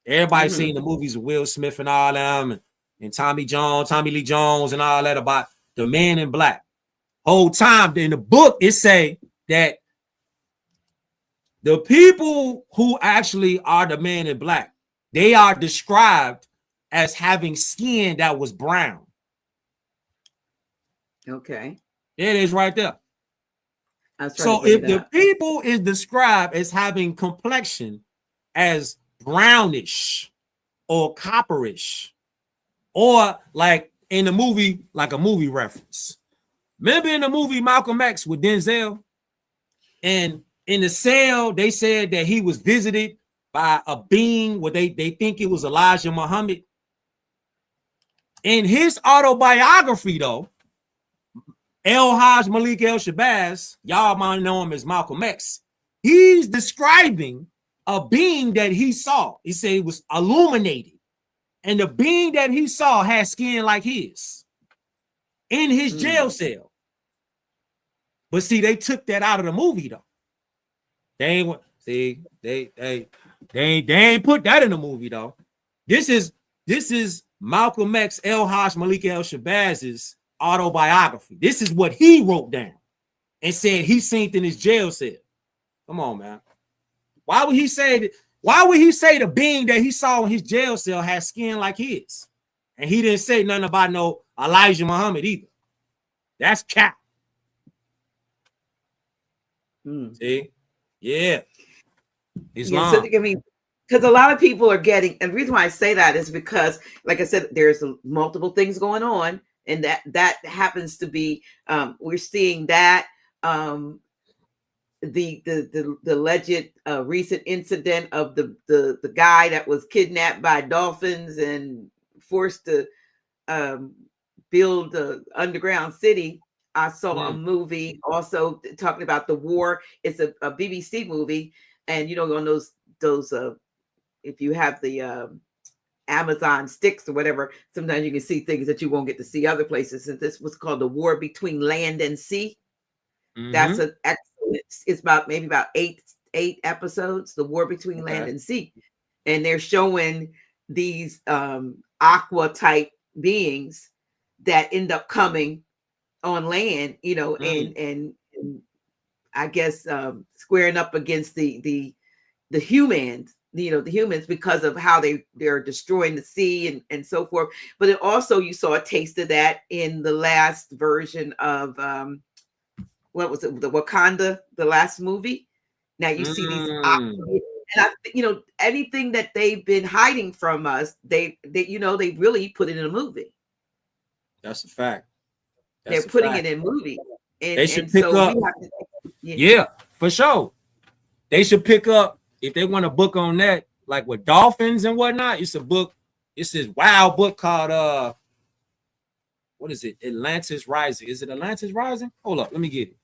Everybody's seen the movies of Will Smith and all them, and Tommy Lee Jones, and all that about the Man in Black. Whole time in the book, it say that the people who actually are the Man in Black, they are described as having skin that was brown. Okay. There it is right there. So if the people is described as having complexion as brownish or copperish, or like in the movie, like a movie reference. Remember in the movie Malcolm X with Denzel? And in the cell, they said that he was visited by a being where they think it was Elijah Muhammad. In his autobiography, though, El-Haj Malik El-Shabazz, y'all might know him as Malcolm X, he's describing a being that he saw. He said it was illuminated. And the being that he saw had skin like his in his jail cell. But see, they took that out of the movie, though. They ain't put that in the movie, though. This is Malcolm X, El-Haj Malik El-Shabazz's autobiography. This is what he wrote down and said he seen in his jail cell. Come on, man. Why would he say the being that he saw in his jail cell had skin like his? And he didn't say nothing about no Elijah Muhammad either. That's cap. See? Yeah. Islam. So, I mean, because a lot of people are getting, and the reason why I say that is because, like I said, there's multiple things going on, and that happens to be, we're seeing that the alleged recent incident of the guy that was kidnapped by dolphins and forced to build an underground city. I saw a movie also talking about the war. It's a BBC movie, and you know, on those if you have the Amazon sticks or whatever, sometimes you can see things that you won't get to see other places. And this was called The War Between Land and Sea. That's an excellent. It's about maybe about eight episodes. The War Between Land and Sea, and they're showing these aqua type beings that end up coming on land, you know, and I guess squaring up against the humans, you know, the humans, because of how they're destroying the sea and so forth. But it also, you saw a taste of that in the last version of what was it, the Wakanda, the last movie. Now you see these and you know, anything that they've been hiding from us, they you know, they really put it in a movie. That's a fact. They're putting it in movies. And they should pick up. Yeah, for sure. They should pick up, if they want a book on that, like with dolphins and whatnot. It's a book. It's this wild book called what is it? Atlantis Rising. Is it Atlantis Rising? Hold up, let me get it.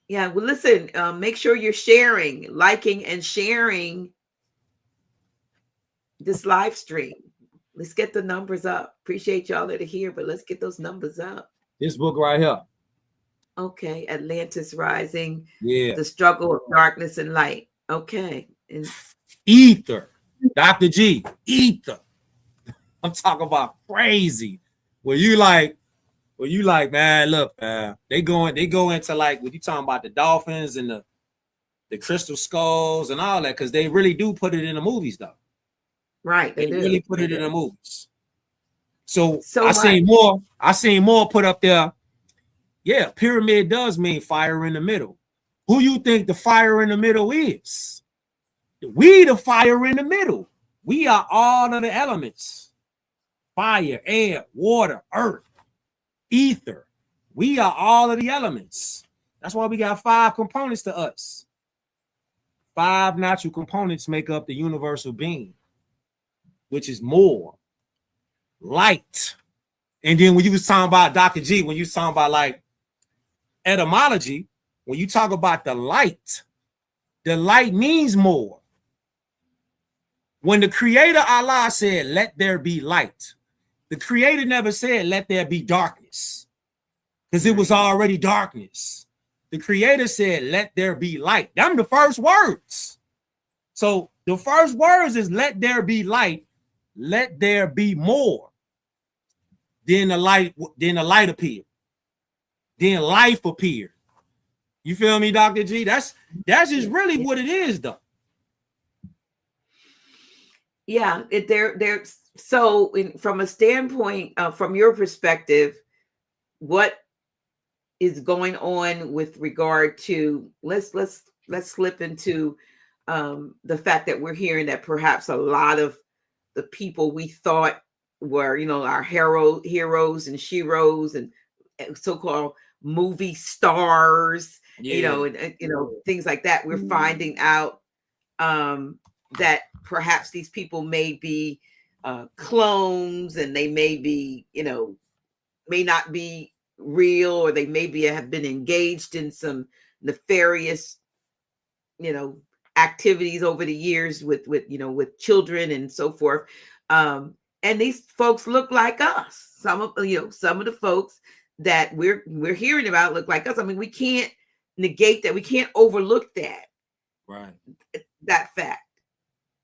Yeah, well, listen, make sure you're sharing, liking, and sharing this live stream. Let's get the numbers up. Appreciate y'all that are here, but let's get those numbers up. This book right here. Okay, Atlantis Rising. Yeah. The Struggle of Darkness and Light. Okay. And Ether. Dr. G. Ether. I'm talking about crazy. Where Well, you like, man, look, man, they go into like when you talking about the dolphins and the crystal skulls and all that, because they really do put it in the movies, though. Right, They do. really put it in the movies. So So I much. seen more put up there. Yeah, pyramid does mean fire in the middle. Who you think the fire in the middle is? We the fire in the middle. We are all of the elements. Fire, air, water, earth, ether. We are all of the elements. That's why we got 5 components to us. 5 natural components make up the universal being, which is more light. And then when you was talking about Dr. G, when you was talking about like etymology, when you talk about the light means more. When the creator Allah said, let there be light, the creator never said, let there be darkness, because it was already darkness. The creator said, let there be light. Them the first words. So the first words is let there be light, let there be more. Then the light appeared. Then life appeared. You feel me, Dr. G? That's just really what it is, though. Yeah, there's so from a standpoint, from your perspective, what is going on with regard to let's slip into the fact that we're hearing that perhaps a lot of the people we thought were, our heroes and sheroes and so-called movie stars, and things like that. We're finding out that perhaps these people may be clones, and they may be, may not be real, or they maybe have been engaged in some nefarious, activities over the years with children and so forth. And these folks look like us. Some of the folks that we're hearing about look like us. I mean, we can't negate that. We can't overlook that. Right. That fact.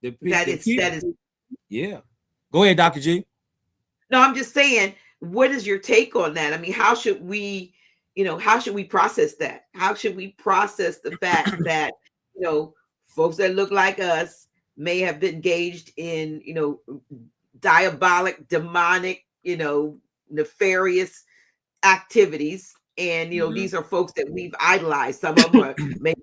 That is. Yeah. Go ahead, Dr. G. No, I'm just saying, what is your take on that? I mean, how should we process that? How should we process the fact that, folks that look like us may have been engaged in, diabolic, demonic, nefarious activities. And, these are folks that we've idolized. Some of them are maybe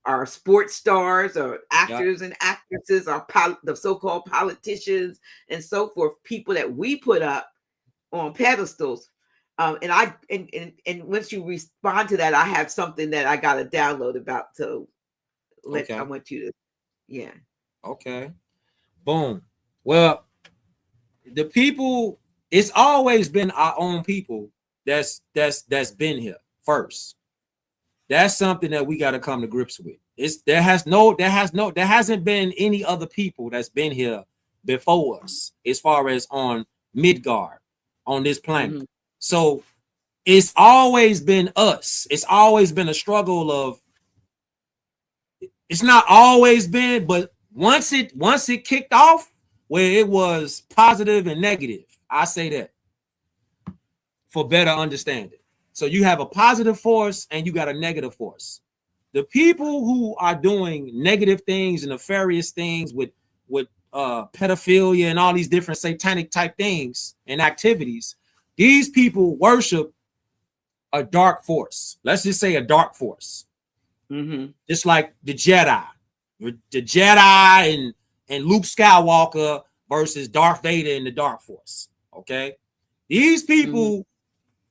are sports stars or actors and actresses, or the so-called politicians and so forth, people that we put up on pedestals. And once you respond to that, I have something that I got to download about. So I want you to, Okay. Boom. Well, the people, it's always been our own people that's been here first. That's something that we got to come to grips with. There hasn't been any other people that's been here before us, as far as on Midgard, on this planet. Mm-hmm. So it's always been us. It's always been a struggle of, it's not always been, but once it kicked off, where it was positive and negative, I say that for better understanding. So you have a positive force and you got a negative force. The people who are doing negative things and nefarious things with pedophilia and all these different satanic type things and activities, these people worship a dark force. Let's just say a dark force. Mm-hmm. Just like the Jedi and Luke Skywalker versus Darth Vader and the Dark Force. Okay, these people,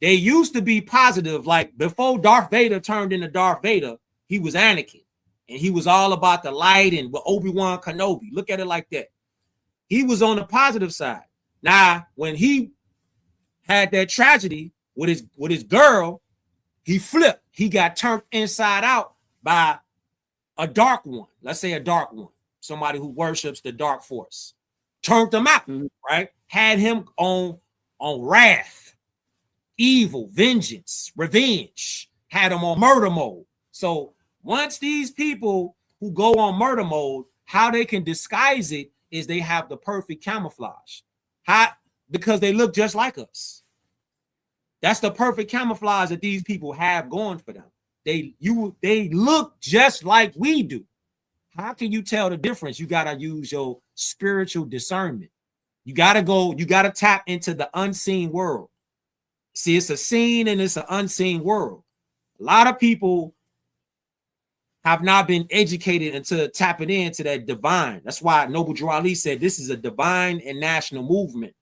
they used to be positive. Like before Darth Vader turned into Darth Vader, he was Anakin, and he was all about the light and with Obi-Wan Kenobi. Look at it like that. He was on the positive side. Now, when he had that tragedy with his girl, he flipped. He got turned inside out by a dark one. Let's say a dark one, somebody who worships the dark force. Turned him out, right? Had him on wrath, evil, vengeance, revenge. Had him on murder mode. So once these people who go on murder mode, how they can disguise it is they have the perfect camouflage. Because they look just like us. That's the perfect camouflage that these people have going for them. They look just like we do. How can you tell the difference? You got to use your spiritual discernment. You got to tap into the unseen world. See, it's a seen and it's an unseen world. A lot of people have not been educated into tapping into that divine. That's why Noble Drew Ali said this is a divine and national movement.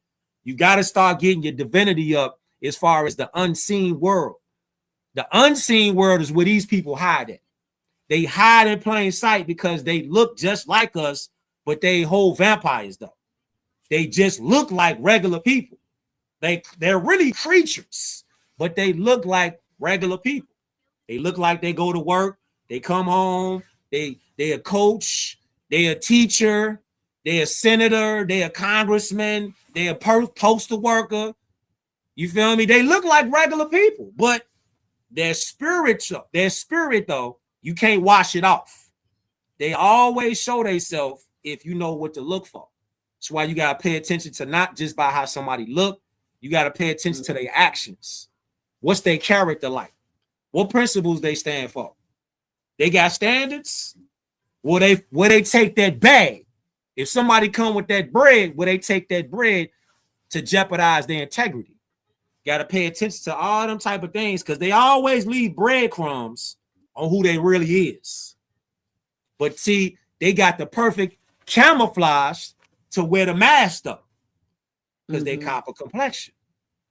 You got to start getting your divinity up as far as the unseen world. The unseen world is where these people hide at. They hide in plain sight because they look just like us, but they hold vampires though. They just look like regular people. They're really creatures, but they look like regular people. They look like they go to work, they come home, they a coach, they a teacher, they a senator, they a congressman, they a postal worker. You feel me? They look like regular people, but their spirit though, you can't wash it off. They always show themselves if you know what to look for. That's why you gotta pay attention to not just by how somebody look. You gotta pay attention to their actions. What's their character like? What principles they stand for? They got standards. Will they take that bag? If somebody come with that bread, will they take that bread to jeopardize their integrity? Got to pay attention to all them type of things because they always leave breadcrumbs on who they really is. But see, they got the perfect camouflage to wear the mask up because they copper complexion,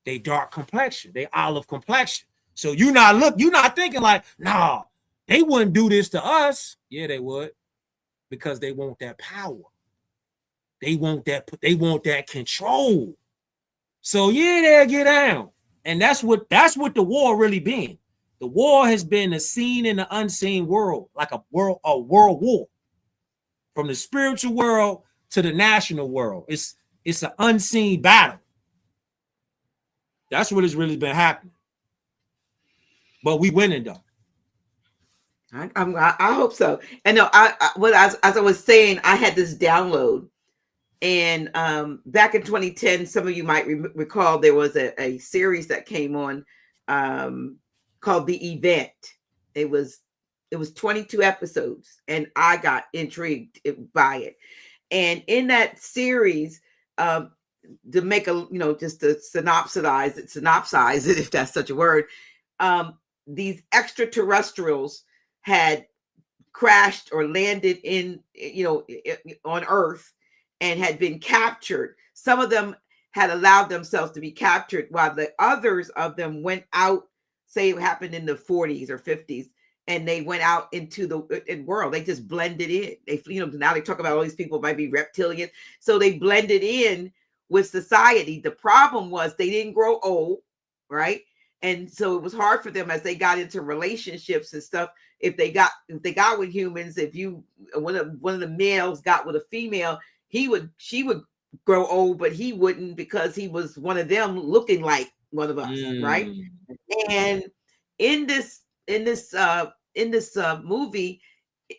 they dark complexion, they olive complexion. So you're not thinking like, nah, they wouldn't do this to us. Yeah, they would, because they want that power. They want that control. So yeah, they'll get down. And that's what the war really been. The war has been a seen and the unseen world, like a world war. From the spiritual world to the national world. It's an unseen battle. That's what has really been happening. But we winning though. I hope so. And no, as I was saying, I had this download, and back in 2010, some of you might recall there was a series that came on called The Event. It was 22 episodes, and I got intrigued by it. And in that series, to make just to synopsize it, if that's such a word, these extraterrestrials had crashed or landed on Earth and had been captured. Some of them had allowed themselves to be captured, while the others of them went out, say it happened in the 40s or 50s, and they went out into the world. They just blended in. They, now they talk about all these people might be reptilian. So they blended in with society. The problem was they didn't grow old, right? And so it was hard for them as they got into relationships and stuff. If they got with humans, one of the males got with a female, she would grow old, but he wouldn't, because he was one of them looking like one of us, right? And in this movie,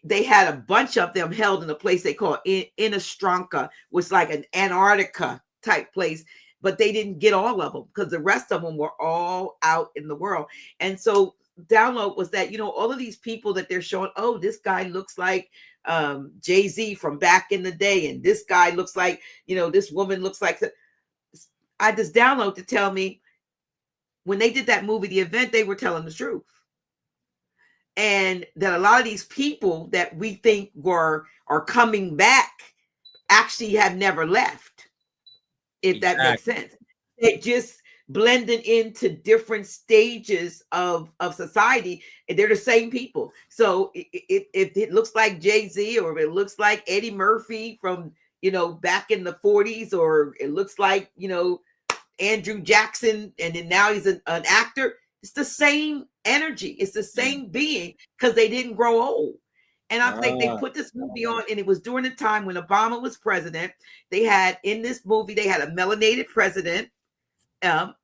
they had a bunch of them held in a place they call Inastranca, which is like an Antarctica type place, but they didn't get all of them because the rest of them were all out in the world. And so download was that, all of these people that they're showing, oh, this guy looks like Jay-Z from back in the day, and this guy looks like, this woman looks like. I just download to tell me when they did that movie, The Event, they were telling the truth. And that a lot of these people that we think are coming back actually have never left, if that makes sense. They just blended into different stages of society, and they're the same people. So if it looks like Jay-Z, or if it looks like Eddie Murphy from back in the 40s, or it looks like Andrew Jackson, and then now he's an actor, it's the same energy, it's the same being, because they didn't grow old. And I think they put this movie on, and it was during the time when Obama was president. They had in this movie, they had a melanated president,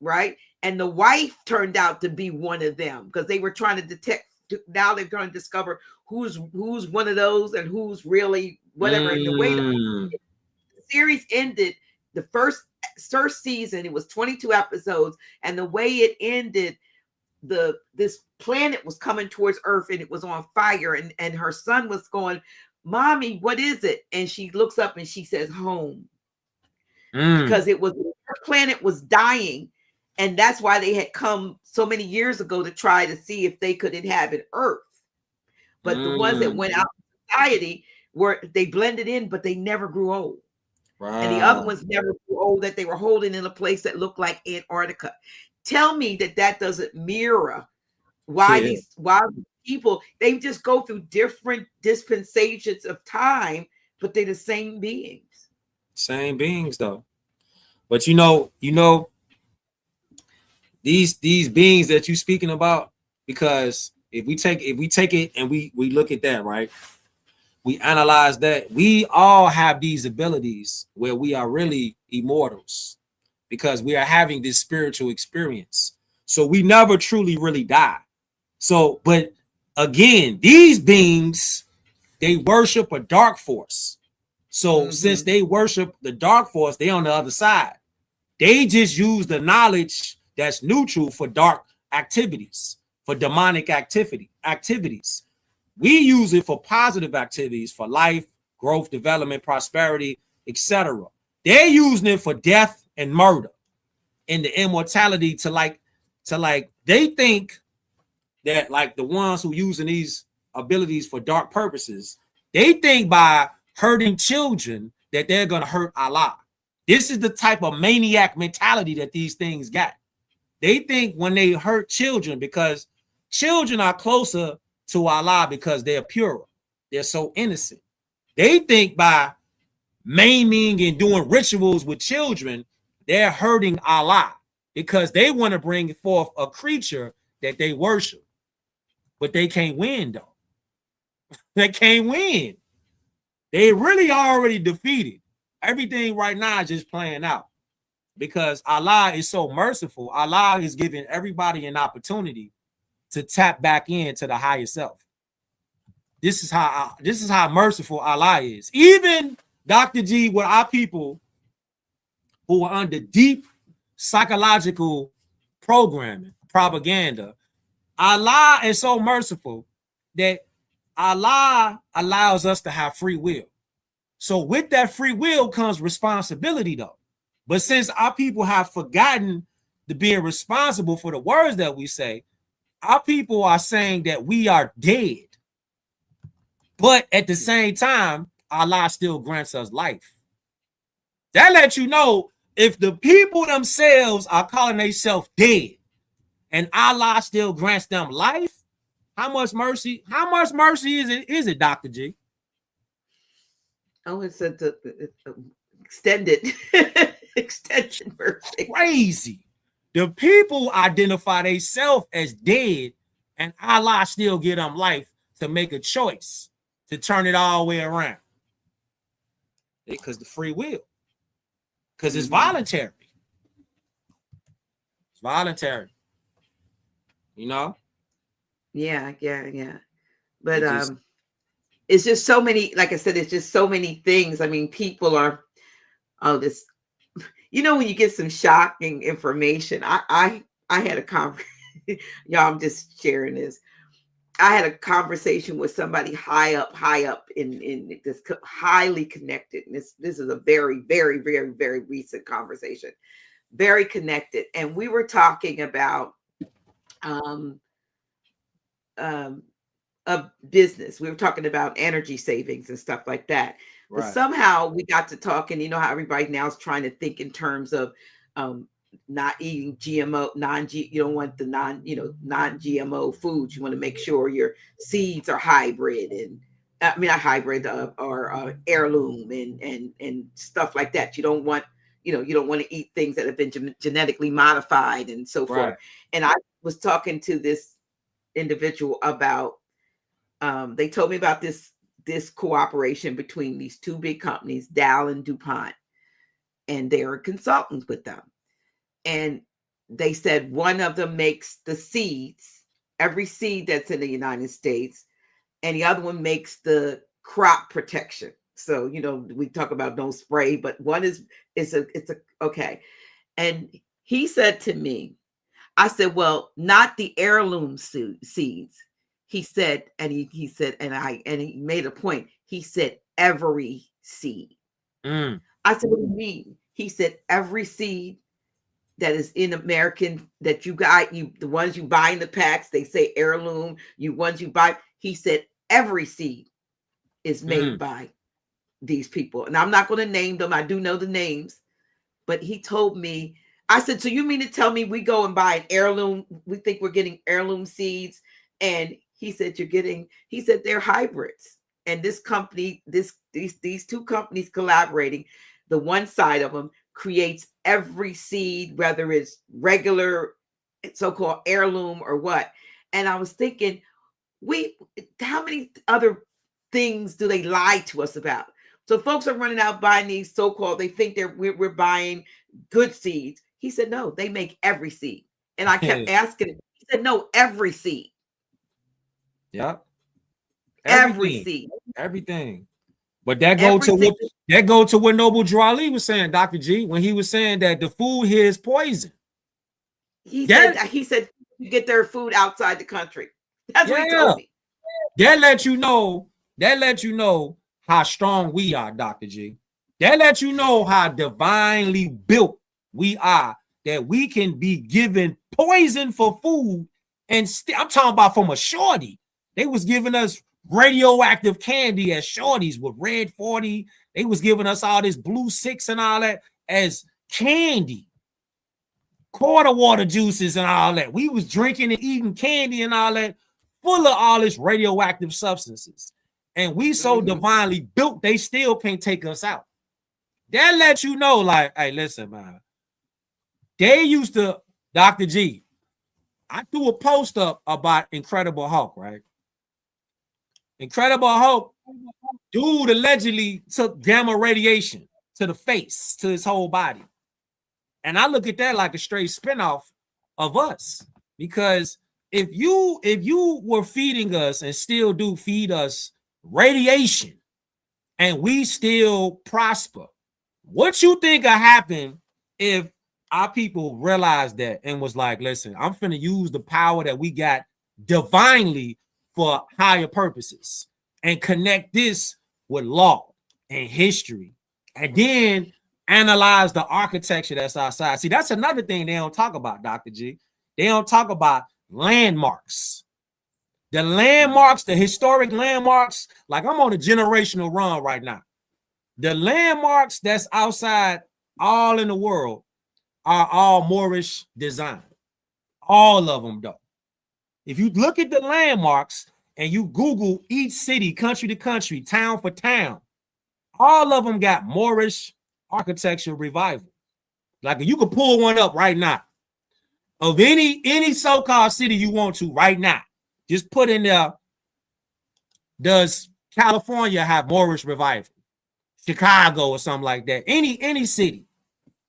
right? And the wife turned out to be one of them, because they were trying to detect. Now they're trying to discover who's one of those and who's really whatever. And the way the series ended, the first first season, it was 22 episodes, and the way it ended, this planet was coming towards Earth and it was on fire, and her son was going, "Mommy, what is it?" And she looks up and she says, "Home." Because it was, her planet was dying, and that's why they had come so many years ago to try to see if they could inhabit Earth. But the ones that went out in society they blended in, but they never grew old. And the other ones never grew old, that they were holding in a place that looked like Antarctica. Tell me that doesn't mirror why why people, they just go through different dispensations of time, but they're the same beings. Same beings though. But these beings that you're speaking about, because if we take it and we look at that, right? We analyze that, we all have these abilities where we are really immortals because we are having this spiritual experience. So we never truly really die. So, but again, these beings, they worship a dark force. So since they worship the dark force, they on the other side. They just use the knowledge that's neutral for dark activities, for demonic activities. We use it for positive activities, for life, growth, development, prosperity, etc. They're using it for death and murder and the immortality to they think that, like, the ones who using these abilities for dark purposes, they think by hurting children that they're going to hurt Allah. This is the type of maniac mentality that these things got. They think when they hurt children, because children are closer to Allah because they're pure, they're so innocent. They think by maiming and doing rituals with children, they're hurting Allah because they want to bring forth a creature that they worship. But they can't win, though. They can't win. They really already defeated. Everything right now is just playing out because Allah is so merciful. Allah is giving everybody an opportunity to tap back into the higher self. This is how merciful Allah is. Even Dr. G, with our people who are under deep psychological programming, propaganda, Allah is so merciful that Allah allows us to have free will. So with that free will comes responsibility, though. But since our people have forgotten to being responsible for the words that we say, our people are saying that we are dead. But at the same time, Allah still grants us life. That lets you know, if the people themselves are calling themselves dead and Allah still grants them life, how much mercy is it, Dr. G? Oh, it's extended extension mercy. Crazy. The people identify themselves as dead and Allah still give them life to make a choice to turn it all the way around. Because the free will. Because it's voluntary. It's voluntary. You know? Yeah. But it's just so many, like I said, it's just so many things. I mean, people are, this, when you get some shocking information, I had a conversation, y'all, I'm just sharing this. I had a conversation with somebody high up in this, highly connected. And this is a very, very, very, very recent conversation, very connected. And we were talking about a business. We were talking about energy savings and stuff like that. Right. But somehow we got to talking, you know how everybody now is trying to think in terms of not eating GMO, you don't want the non-GMO foods. You want to make sure your seeds are hybrid and not hybrid or heirloom and stuff like that. You don't want, you don't want to eat things that have been genetically modified and so forth. Right. And I was talking to this individual about, they told me about this cooperation between these two big companies, Dow and DuPont, and they're consultants with them. And they said one of them makes the seeds, every seed that's in the United States, and the other one makes the crop protection. So, we talk about don't spray, but one is okay. And he said to me, I said, well, not the heirloom seeds. He said, and he said, and he made a point. He said, every seed. Mm. I said, what do you mean? He said, every seed that is in American that you got, the ones you buy in the packs, they say heirloom, ones you buy. He said, every seed is made by these people. And I'm not going to name them. I do know the names, but he told me, I said, so you mean to tell me we go and buy an heirloom? We think we're getting heirloom seeds. And he said, he said, they're hybrids. And this company, these two companies collaborating, the one side of them creates every seed, whether it's regular, so-called heirloom or what. And I was thinking, how many other things do they lie to us about? So folks are running out buying these so-called, they think we're buying good seeds. He said, no, they make every seed. And I kept asking him. He said, no, every seed. Yeah. Every seed. Everything. But that go to what Noble Drew Ali was saying, Dr. G, when he was saying that the food here is poison. He said you get their food outside the country. That's what he told me. That let you know how strong we are, Dr. G. That let you know how divinely built we are, that we can be given poison for food. And I'm talking about from a shorty. They was giving us radioactive candy as shorties with Red 40. They was giving us all this Blue 6 and all that as candy. Quarter water juices and all that. We was drinking and eating candy and all that, full of all this radioactive substances. And we so divinely built, they still can't take us out. That lets you know, like, hey, listen, man. They used to, Dr. G, I threw a post up about Incredible Hulk, right? Incredible Hulk, dude allegedly took gamma radiation to the face, to his whole body. And I look at that like a straight spinoff of us. Because if you were feeding us and still do feed us radiation and we still prosper, what you think will happen if our people realized that and was like, listen, I'm finna use the power that we got divinely for higher purposes and connect this with law and history and then analyze the architecture that's outside. See, that's another thing they don't talk about, Dr. G. They don't talk about landmarks. The landmarks, the historic landmarks, like I'm on a generational run right now. The landmarks that's outside all in the world are all Moorish design. All of them, though. If you look at the landmarks and you Google each city, country to country, town for town, all of them got Moorish architecture revival. Like you could pull one up right now of any so-called city you want to right now. Just put in there, does California have Moorish revival? Chicago or something like that. Any city.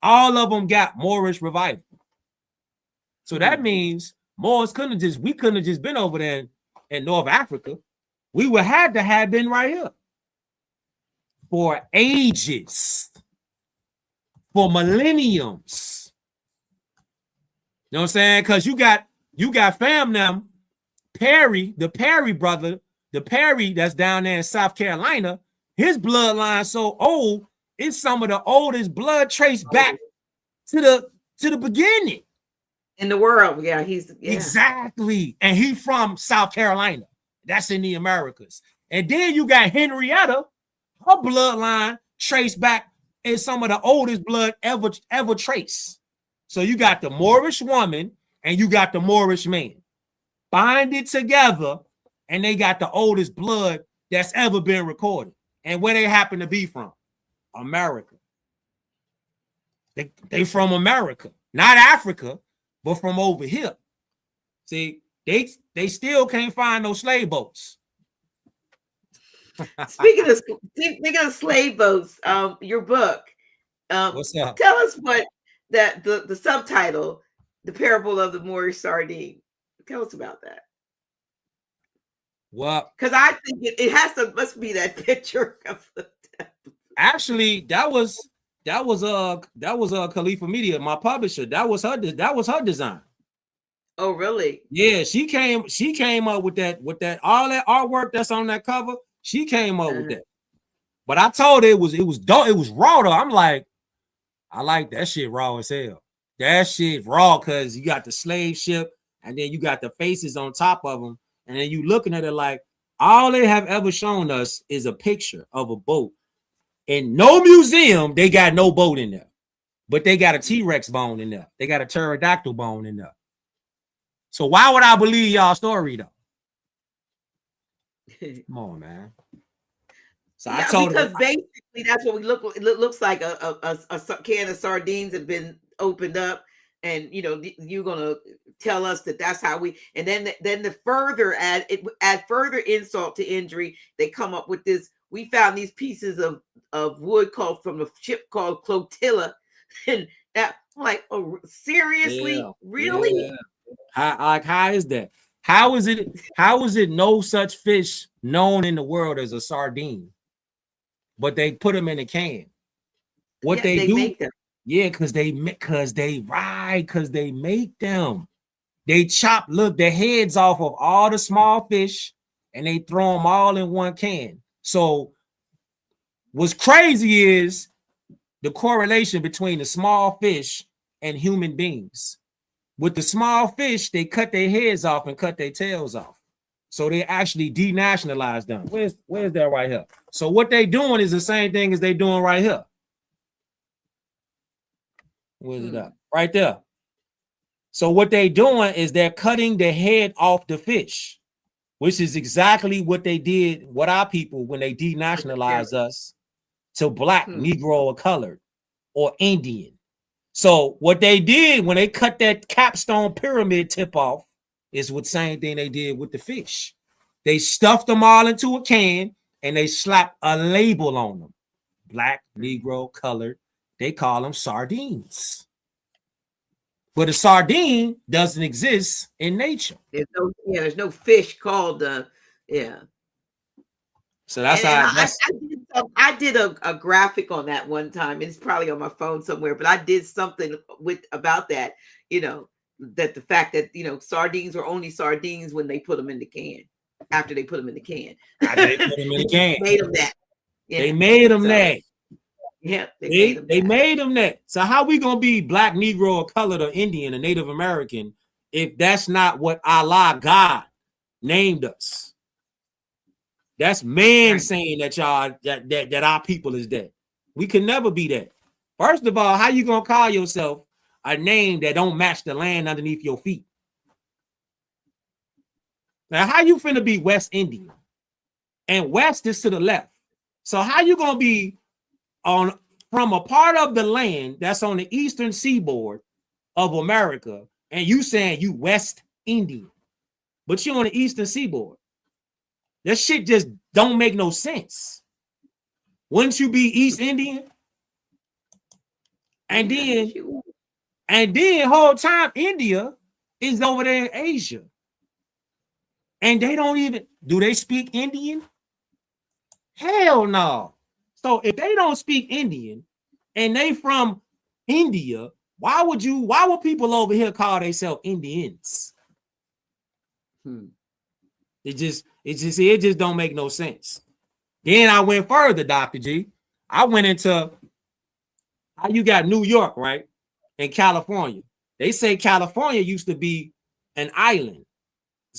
All of them got Moorish revival. So that means Moors we couldn't have just been over there in North Africa. We would have to have been right here for ages, for millenniums. You know what I'm saying? Because you got fam them, Perry, the Perry brother, the Perry that's down there in South Carolina, his bloodline so old, it's some of the oldest blood traced back to the beginning. In the world, yeah. Exactly. And he from South Carolina. That's in the Americas. And then you got Henrietta, her bloodline traced back is some of the oldest blood ever traced. So you got the Moorish woman and you got the Moorish man. Bind it together, and they got the oldest blood that's ever been recorded. And where they happen to be from? America. They from America, not Africa, but from over here. See, they still can't find no slave boats. Speaking of slave boats, your book. What's up? Tell us what the subtitle, The Parable of the Moorish Sardine. Tell us about that. Well, because I think it must be that picture of the Actually, that was Khalifa Media, my publisher. That was her design. Oh, really? Yeah, she came up with that all that artwork that's on that cover. She came up with that. But I told her it was dope. It was raw though. I'm like, I like that shit raw as hell. That shit raw because you got the slave ship and then you got the faces on top of them. And then you looking at it like all they have ever shown us is a picture of a boat. In no museum, they got no boat in there. But they got a T-Rex bone in there. They got a pterodactyl bone in there. So why would I believe y'all story though? Come on, man. So I told because basically that's what we look. It looks like a can of sardines have been opened up, and you're gonna tell us that that's how we. And then the further add further insult to injury, they come up with this. We found these pieces of wood called from a ship called Flotilla, and that I'm like, oh, seriously, really? Yeah. How is that? How is it no such fish known in the world as a sardine? But they put them in a can. What they do? Make them. Yeah, because they make them. They chop the heads off of all the small fish and they throw them all in one can. So what's crazy is the correlation between the small fish and human beings. With the small fish, they cut their heads off and cut their tails off. So they actually denationalized them. Where's that right here? So what they doing is the same thing as they doing right here. Where's it up? Right there. So what they doing is they're cutting the head off the fish, which is exactly what they did with our people when they denationalized us to black, Negro, or colored, or Indian. So what they did when they cut that capstone pyramid tip off is the same thing they did with the fish. They stuffed them all into a can and they slapped a label on them. Black, Negro, colored. They call them sardines. But a sardine doesn't exist in nature. There's no fish called So that's how I did a graphic on that one time. It's probably on my phone somewhere, but I did something about that, that the fact that sardines were only sardines when they put them in the can. After they put them in the can. After they put them in the can. Made them that. Yeah. They made them that. Yeah, they made them that. So how we gonna be black, Negro, or colored, or Indian, or Native American if that's not what Allah, God, named us? That's man saying that y'all that our people is that. We can never be that. First of all, how you gonna call yourself a name that don't match the land underneath your feet? Now, how you finna be West Indian? And West is to the left. So how you gonna be from a part of the land that's on the eastern seaboard of America, and you saying you West Indian, but you're on the eastern seaboard? That shit just don't make no sense. Wouldn't you be East Indian? And then whole time India is over there in Asia. And they don't even, do they speak Indian? Hell no. So if they don't speak Indian and they from India, why would people over here call themselves Indians? It just don't make no sense. Then I went further, Dr. G. I went into how you got New York, right? And California. They say California used to be an island.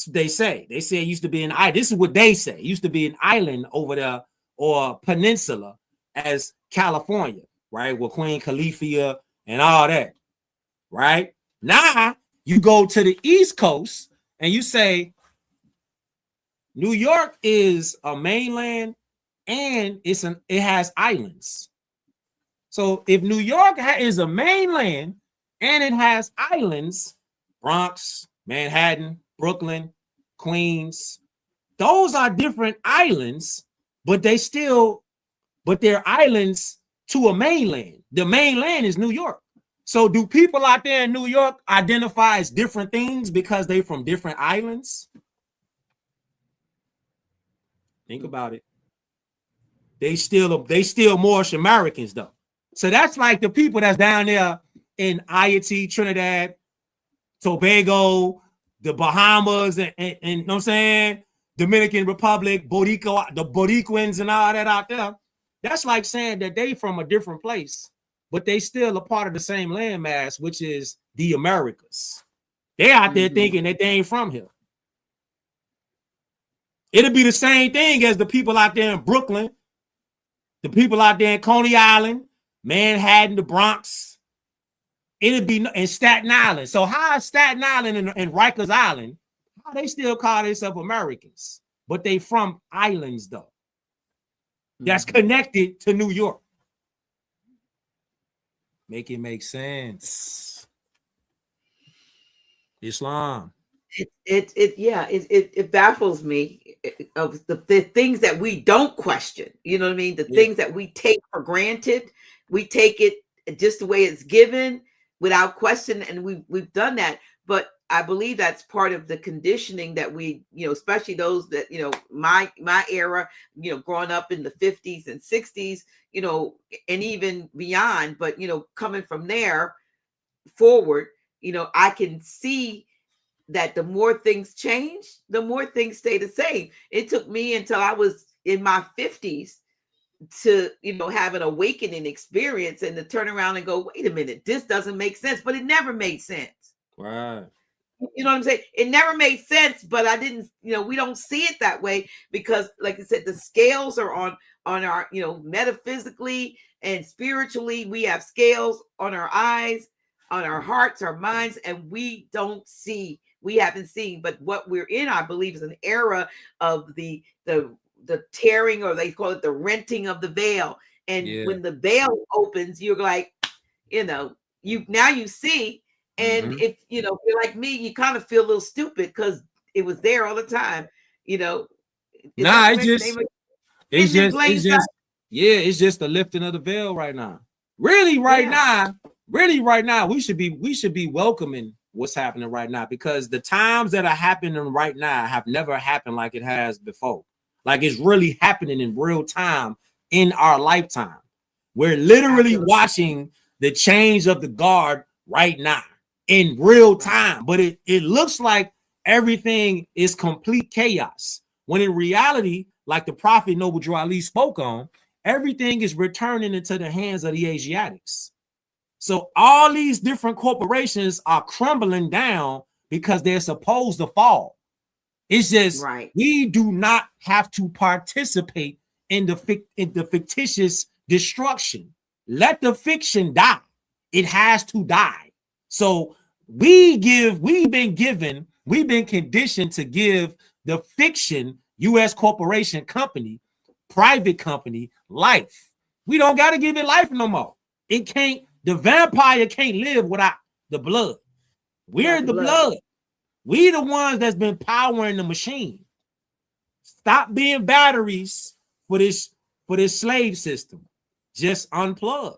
They say it used to be an island. This is what they say. It used to be an island over there, or peninsula, as California, right? With Queen Califia and all that, right? Now you go to the East Coast and you say New York is a mainland and it has islands. So if New York is a mainland and it has islands, Bronx, Manhattan, Brooklyn, Queens, those are different islands, but they're islands to a mainland. The mainland is New York. So do people out there in New York identify as different things because they're from different islands? Think about it. they still Moorish Americans though. So that's like the people that's down there in Haiti, Trinidad, Tobago, the Bahamas, and you know what I'm saying, Dominican Republic, the Boricuans and all that out there. That's like saying that they from a different place, but they still a part of the same landmass, which is the Americas. They out there thinking that they ain't from here. It'll be the same thing as the people out there in Brooklyn, the people out there in Coney Island, Manhattan, the Bronx. It'll be in Staten Island. So how is Staten Island and Rikers Island, how they still call themselves Americans, but they from islands though. That's connected to New York. Make it make sense. Islam. It baffles me of the things that we don't question. You know what I mean? The things that we take for granted, we take it just the way it's given without question, and we've done that. But I believe that's part of the conditioning that we, especially those that, my era, growing up in the 50s and 60s, and even beyond. But coming from there forward, I can see that the more things change, the more things stay the same. It took me until I was in my 50s to, have an awakening experience and to turn around and go, wait a minute, this doesn't make sense. But it never made sense. Right. You know what I'm saying? It never made sense, but I didn't, we don't see it that way because, like I said, the scales are on our, metaphysically and spiritually, we have scales on our eyes, on our hearts, our minds, and we haven't seen. But what we're in, I believe, is an era of the tearing, or they call it the renting of the veil. And when the veil opens, you're like, you see. And if you're like me, you kind of feel a little stupid because it was there all the time. It's just the lifting of the veil right now. Really, right now, we should be welcoming what's happening right now, because the times that are happening right now have never happened like it has before. Like it's really happening in real time in our lifetime. We're literally watching the change of the guard right now in real time, but it looks like everything is complete chaos, when in reality, like the Prophet Noble Drew Ali spoke on, everything is returning into the hands of the Asiatics. So all these different corporations are crumbling down because they're supposed to fall. It's just we do not have to participate in the fictitious destruction. Let the fiction die. It has to die. So we've been conditioned to give the fiction U.S. corporation company, private company, life. We don't got to give it life no more. The vampire can't live without the blood. We're the blood. We the ones that's been powering the machine. Stop being batteries for this slave system. Just unplug.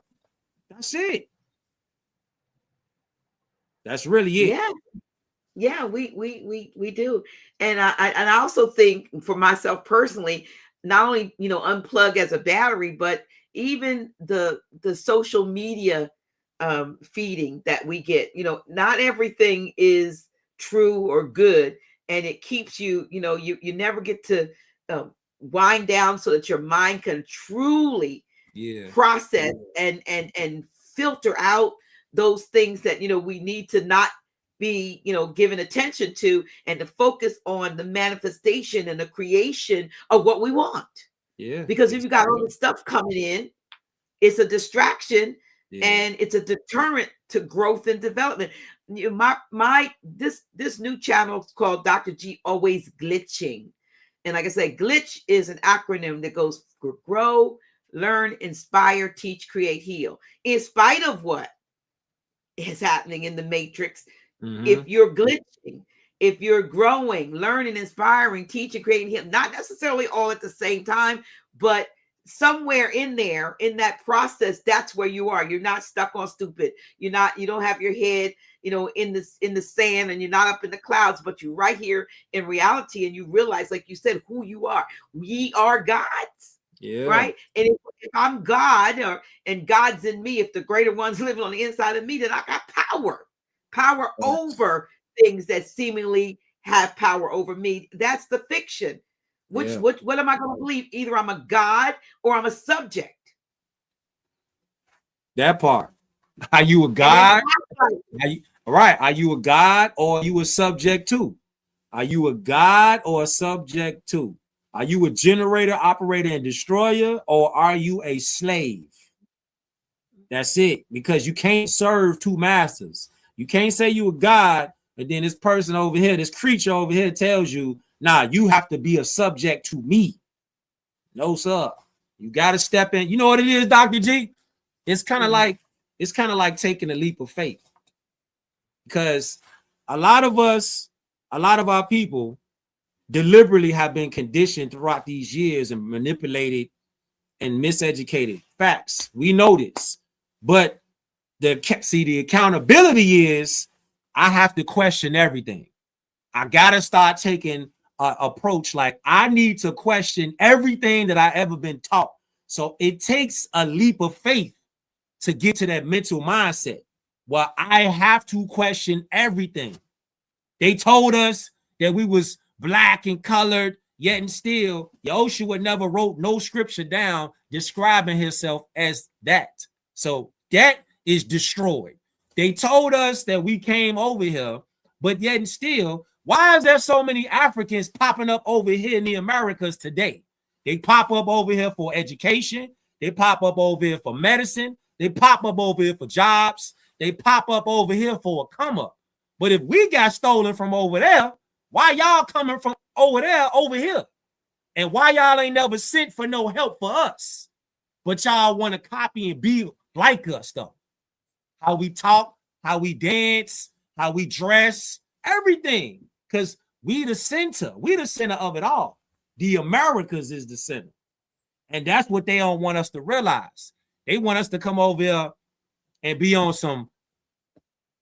That's it. That's really it. Yeah, we do. And I also think for myself personally, not only unplug as a battery, but even the social media feeding that we get. Not everything is true or good, and it keeps you you never get to wind down so that your mind can truly process and filter out those things that we need to not be given attention to, and to focus on the manifestation and the creation of what we want. Because if you got all this stuff coming in, it's a distraction and it's a deterrent to growth and development. This new channel is called Dr. G Always Glitching, and like I said, glitch is an acronym that goes for grow, learn, inspire, teach, create, heal. In spite of what is happening in the matrix, if you're glitching, if you're growing, learning, inspiring, teaching, creating, heal, not necessarily all at the same time, but somewhere in there, in that process, that's where you are. You're not stuck on stupid. You don't have your head, in the sand, and you're not up in the clouds, but you're right here in reality, and you realize, like you said, who you are. We are gods. Yeah. right? And if I'm God, and God's in me, if the greater one's living on the inside of me, then I got power over things that seemingly have power over me. That's the fiction. Yeah. What am I going to believe? Either I'm a God or I'm a subject. That part. Are you a And then God? All right. Are you a God or are you a subject too? Are you a God or a subject too? Are you a generator, operator, and destroyer, or are you a slave? That's it. Because you can't serve two masters. You can't say you a God, and then this person over here, this creature over here tells you, nah, you have to be a subject to me. No, sir. You got to step in. You know what it is, Dr. G? It's kind of like taking a leap of faith. Because a lot of our people deliberately have been conditioned throughout these years and manipulated and miseducated. Facts. We know this. But the accountability is I have to question everything. I got to start taking an approach like I need to question everything that I ever been taught. So it takes a leap of faith to get to that mental mindset. Well, I have to question everything. They told us that we was black and colored, yet and still, Yahushua never wrote no scripture down describing himself as that. So that is destroyed. They told us that we came over here, but yet and still, why is there so many Africans popping up over here in the Americas today? They pop up over here for education. They pop up over here for medicine. They pop up over here for jobs. They pop up over here for a come up. But if we got stolen from over there, why y'all coming from over there over here? And why y'all ain't never sent for no help for us? But y'all want to copy and be like us, though. How we talk, how we dance, how we dress, everything. Because we the center. We the center of it all. The Americas is the center. And that's what they don't want us to realize. They want us to come over here and be on some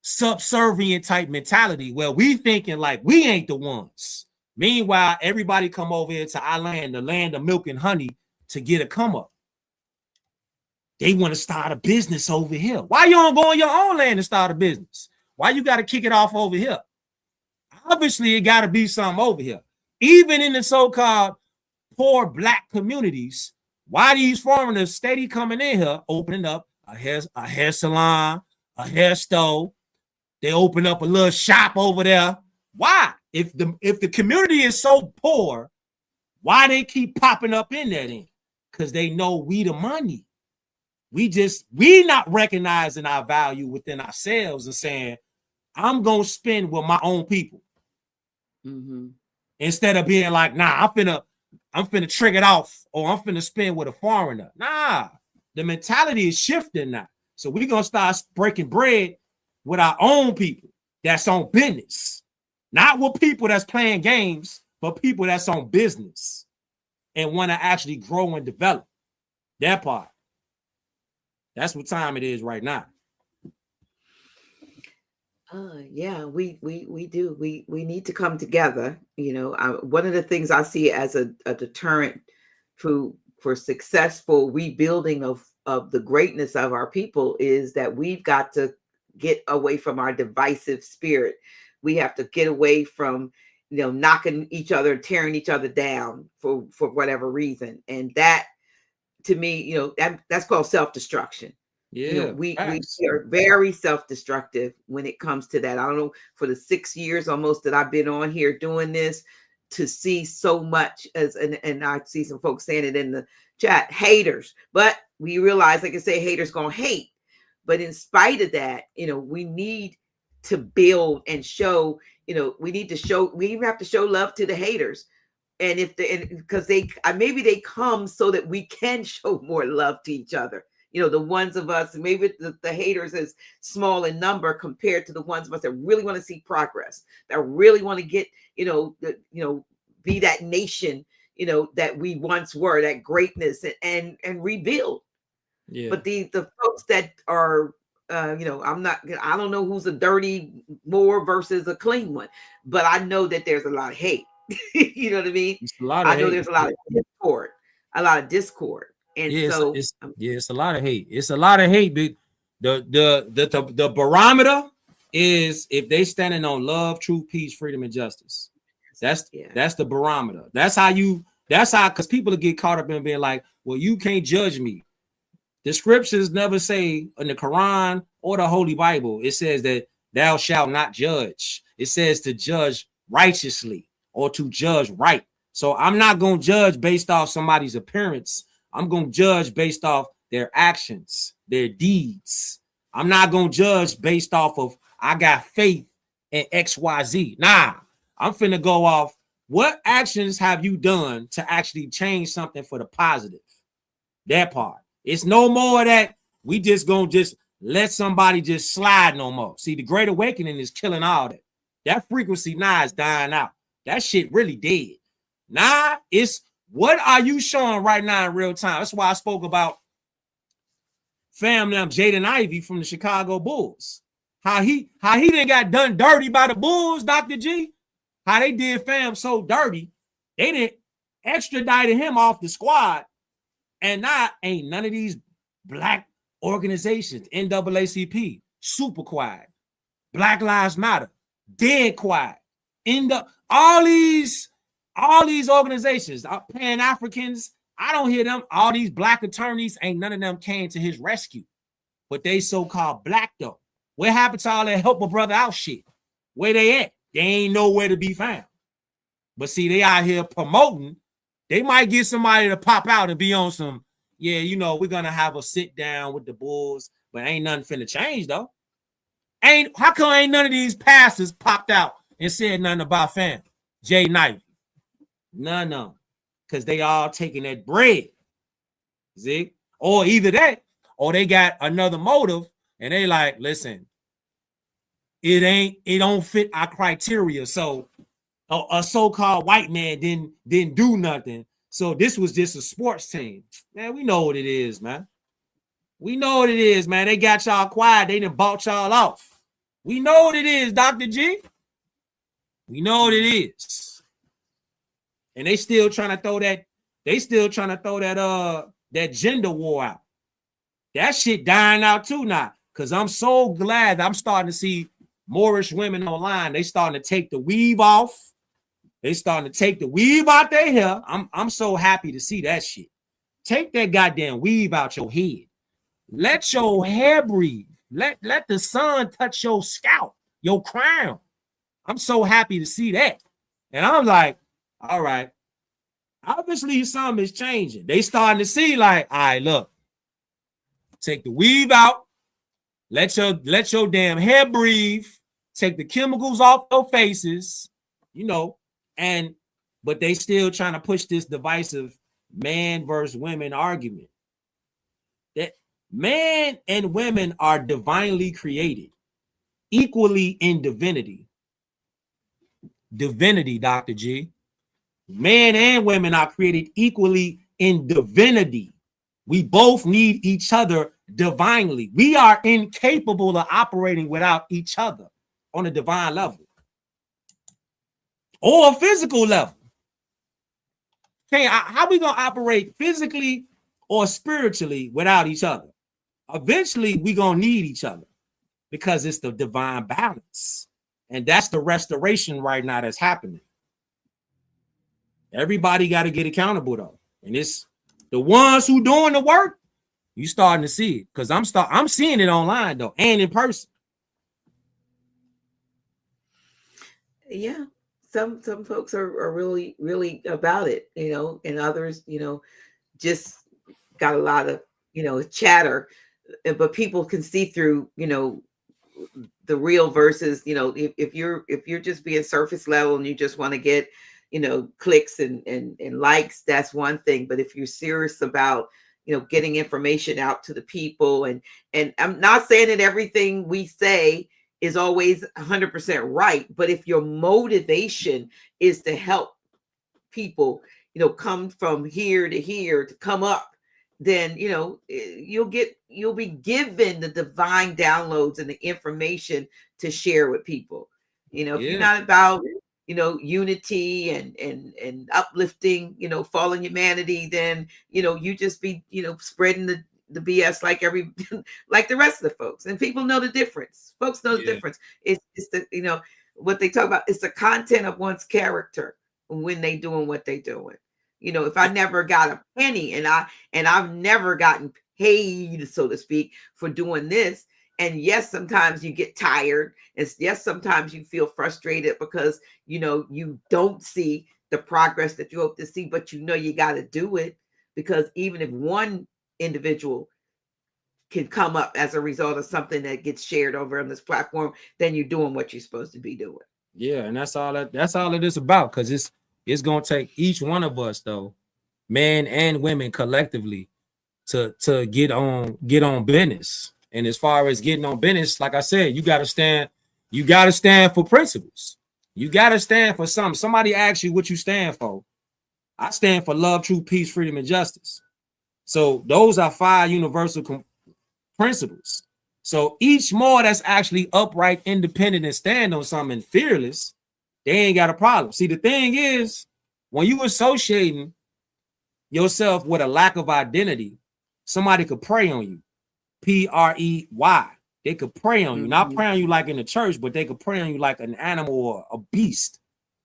subservient type mentality where we thinking like we ain't the ones. Meanwhile, everybody come over here to our land, the land of milk and honey, to get a come up. They want to start a business over here. Why you don't go on your own land and start a business? Why you got to kick it off over here? Obviously, it got to be something over here. Even in the so-called poor black communities, why these foreigners steady coming in here, opening up a hair salon, a hair store. They open up a little shop over there. Why? If the community is so poor, why they keep popping up in there then? Because they know we the money. We not recognizing our value within ourselves and saying, I'm gonna spend with my own people. Mm-hmm. Instead of being like, nah, I'm finna trick it off, or I'm finna spend with a foreigner. Nah, the mentality is shifting now. So we're gonna start breaking bread with our own people that's on business, not with people that's playing games, but people that's on business and want to actually grow and develop. That part. That's what time it is right now. Yeah, we do. We need to come together. One of the things I see as a deterrent for successful rebuilding of the greatness of our people is that we've got to get away from our divisive spirit. We have to get away from knocking each other, tearing each other down for whatever reason. And that, to me, that's called self-destruction. Yeah, we are very self-destructive when it comes to that. I don't know, for the 6 years almost that I've been on here doing this, to see so much and I see some folks saying it in the chat, haters. But we realize, like I say, haters gonna hate. But in spite of that, we need to build and show. We need to show. We even have to show love to the haters. And because maybe they come so that we can show more love to each other. The ones of us, maybe the haters is small in number compared to the ones of us that really want to see progress, that really want to get, be that nation, that we once were, that greatness, and rebuild. Yeah. But the folks that are, I don't know who's a dirty Moor versus a clean one, but I know that there's a lot of hate. You know what I mean? I know there's a lot of discord. a lot of discord. And Yeah, so it's a lot of hate. It's a lot of hate. But the barometer is if they standing on love, truth, peace, freedom, and justice. yeah, That's the barometer. That's how because people get caught up in being like, well, you can't judge me. The scriptures never say in the Quran or the Holy Bible, it says that thou shalt not judge. It says to judge righteously or to judge right. So I'm not going to judge based off somebody's appearance. I'm going to judge based off their actions, their deeds. I'm not going to judge based off of I got faith in XYZ. Nah, I'm finna go off what actions have you done to actually change something for the positive? That part. It's no more that we just gonna just let somebody just slide no more. See, the Great Awakening is killing all that. That frequency now is dying out. That shit really dead. Nah, it's what are you showing right now in real time? That's why I spoke about fam them Jaden Ivey from the Chicago Bulls. How he didn't got done dirty by the Bulls, Dr. G. How they did fam so dirty, they didn't extradite him off the squad. And now ain't none of these black organizations, NAACP, super quiet. Black Lives Matter, dead quiet. All these organizations, Pan-Africans, I don't hear them. All these black attorneys, ain't none of them came to his rescue. But they so-called black though. What happened to all that help a brother out shit? Where they at? They ain't nowhere to be found. But see, they out here promoting. They might get somebody to pop out and be on some, yeah, you know, we're going to have a sit down with the Bulls, but ain't nothing finna change, though. How come ain't none of these pastors popped out and said nothing about fam? Jay Knight. None. Because they all taking that bread. See? Or either that, or they got another motive, and they like, listen, it don't fit our criteria, so a so-called white man didn't do nothing. So this was just a sports team. Man, we know what it is, man. We know what it is, man. They got y'all quiet. They done bought y'all off. We know what it is, Dr. G. We know what it is. And they still trying to throw that, that gender war out. That shit dying out too now. Because I'm so glad I'm starting to see Moorish women online. They starting to take the weave off. They starting to take the weave out their hair. I'm so happy to see that shit. Take that goddamn weave out your head. Let your hair breathe. Let the sun touch your scalp, your crown. I'm so happy to see that. And I'm like, all right. Obviously, something is changing. They starting to see like, all right, look. Take the weave out. Let your damn hair breathe. Take the chemicals off your faces. You know. But they still trying to push this divisive man versus women argument. That man and women are divinely created, equally in divinity. Divinity, Dr. G. Man and women are created equally in divinity. We both need each other divinely. We are incapable of operating without each other on a divine level. Or a physical level. Okay, how we gonna operate physically or spiritually without each other? Eventually, we gonna need each other because it's the divine balance, and that's the restoration right now that's happening. Everybody got to get accountable though, and it's the ones who doing the work. You starting to see it because I'm seeing it online though and in person. Yeah. Some folks are really, really about it, you know, and others, you know, just got a lot of, you know, chatter, but people can see through, you know, the real versus, you know, if you're just being surface level and you just want to get, you know, clicks and likes, that's one thing. But if you're serious about, you know, getting information out to the people, and I'm not saying that everything we say is always 100% right, but if your motivation is to help people, you know, come from here to here to come up, then, you know, you'll be given the divine downloads and the information to share with people. You know, if you're not about, unity and uplifting, fallen humanity, then, you just be, spreading the BS like like the rest of the folks. And people know the difference. Folks know the difference. It's the, what they talk about. It's the content of one's character when they doing what they doing. If I never got a penny and I've never gotten paid, so to speak, for doing this. And yes, sometimes you get tired. And yes, sometimes you feel frustrated because, you don't see the progress that you hope to see, but you got to do it, because even if one individual can come up as a result of something that gets shared over on this platform, then you're doing what you're supposed to be doing. Yeah, and that's all it is about, because it's gonna take each one of us, though, men and women collectively, to get on business. And as far as getting on business, like I said, you gotta stand for principles. You gotta stand for something. Somebody asks you what you stand for. I stand for love, truth, peace, freedom, and justice. So those are 5 universal principles. So each more that's actually upright, independent, and stand on something fearless, they ain't got a problem. See, the thing is, when you associating yourself with a lack of identity, somebody could prey on you. Prey. They could prey on you. Not prey on you like in the church, but they could prey on you like an animal or a beast.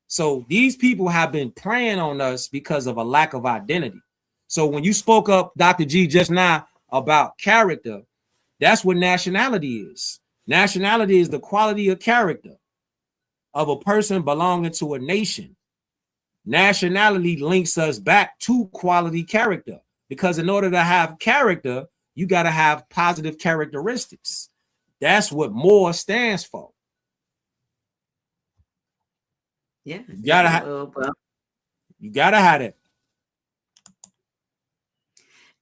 So these people have been preying on us because of a lack of identity. So when you spoke up, Dr. G, just now about character, that's what nationality is. Nationality is the quality of character of a person belonging to a nation. Nationality links us back to quality character, because in order to have character, you got to have positive characteristics. That's what more stands for. Yeah, you gotta have it.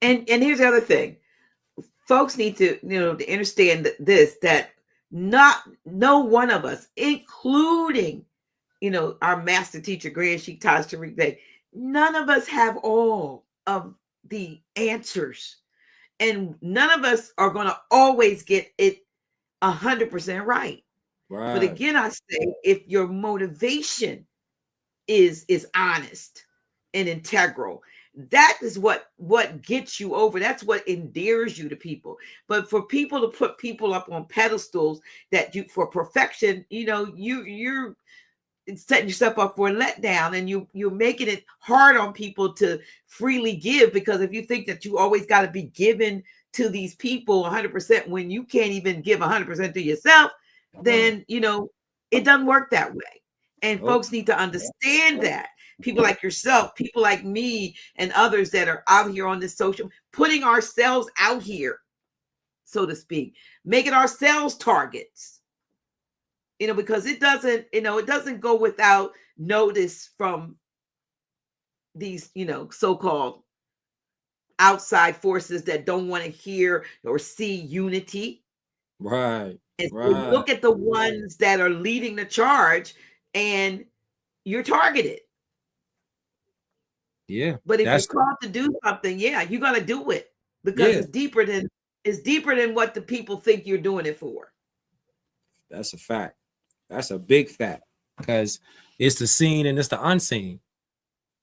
And here's the other thing. Folks need to, to understand that no one of us, including, our master teacher, Grand Sheik Taj Tariq Bey, none of us have all of the answers. And none of us are going to always get it 100% right. But again, I say, if your motivation is honest and integral, that is what gets you over. That's what endears you to people. But for people to put people up on pedestals that for perfection, you're setting yourself up for a letdown, and you're making it hard on people to freely give, because if you think that you always got to be given to these people 100% when you can't even give 100% to yourself, then it doesn't work that way. And folks need to understand that. People like yourself, people like me, and others that are out here on this social, putting ourselves out here, so to speak, making ourselves targets, because it doesn't go without notice from these, so-called outside forces that don't want to hear or see unity. Right. And so look at the ones that are leading the charge, and you're targeted. Yeah. But if you're called to do something, you got to do it, because it's deeper than what the people think you're doing it for. That's a fact. That's a big fact, because it's the seen and it's the unseen.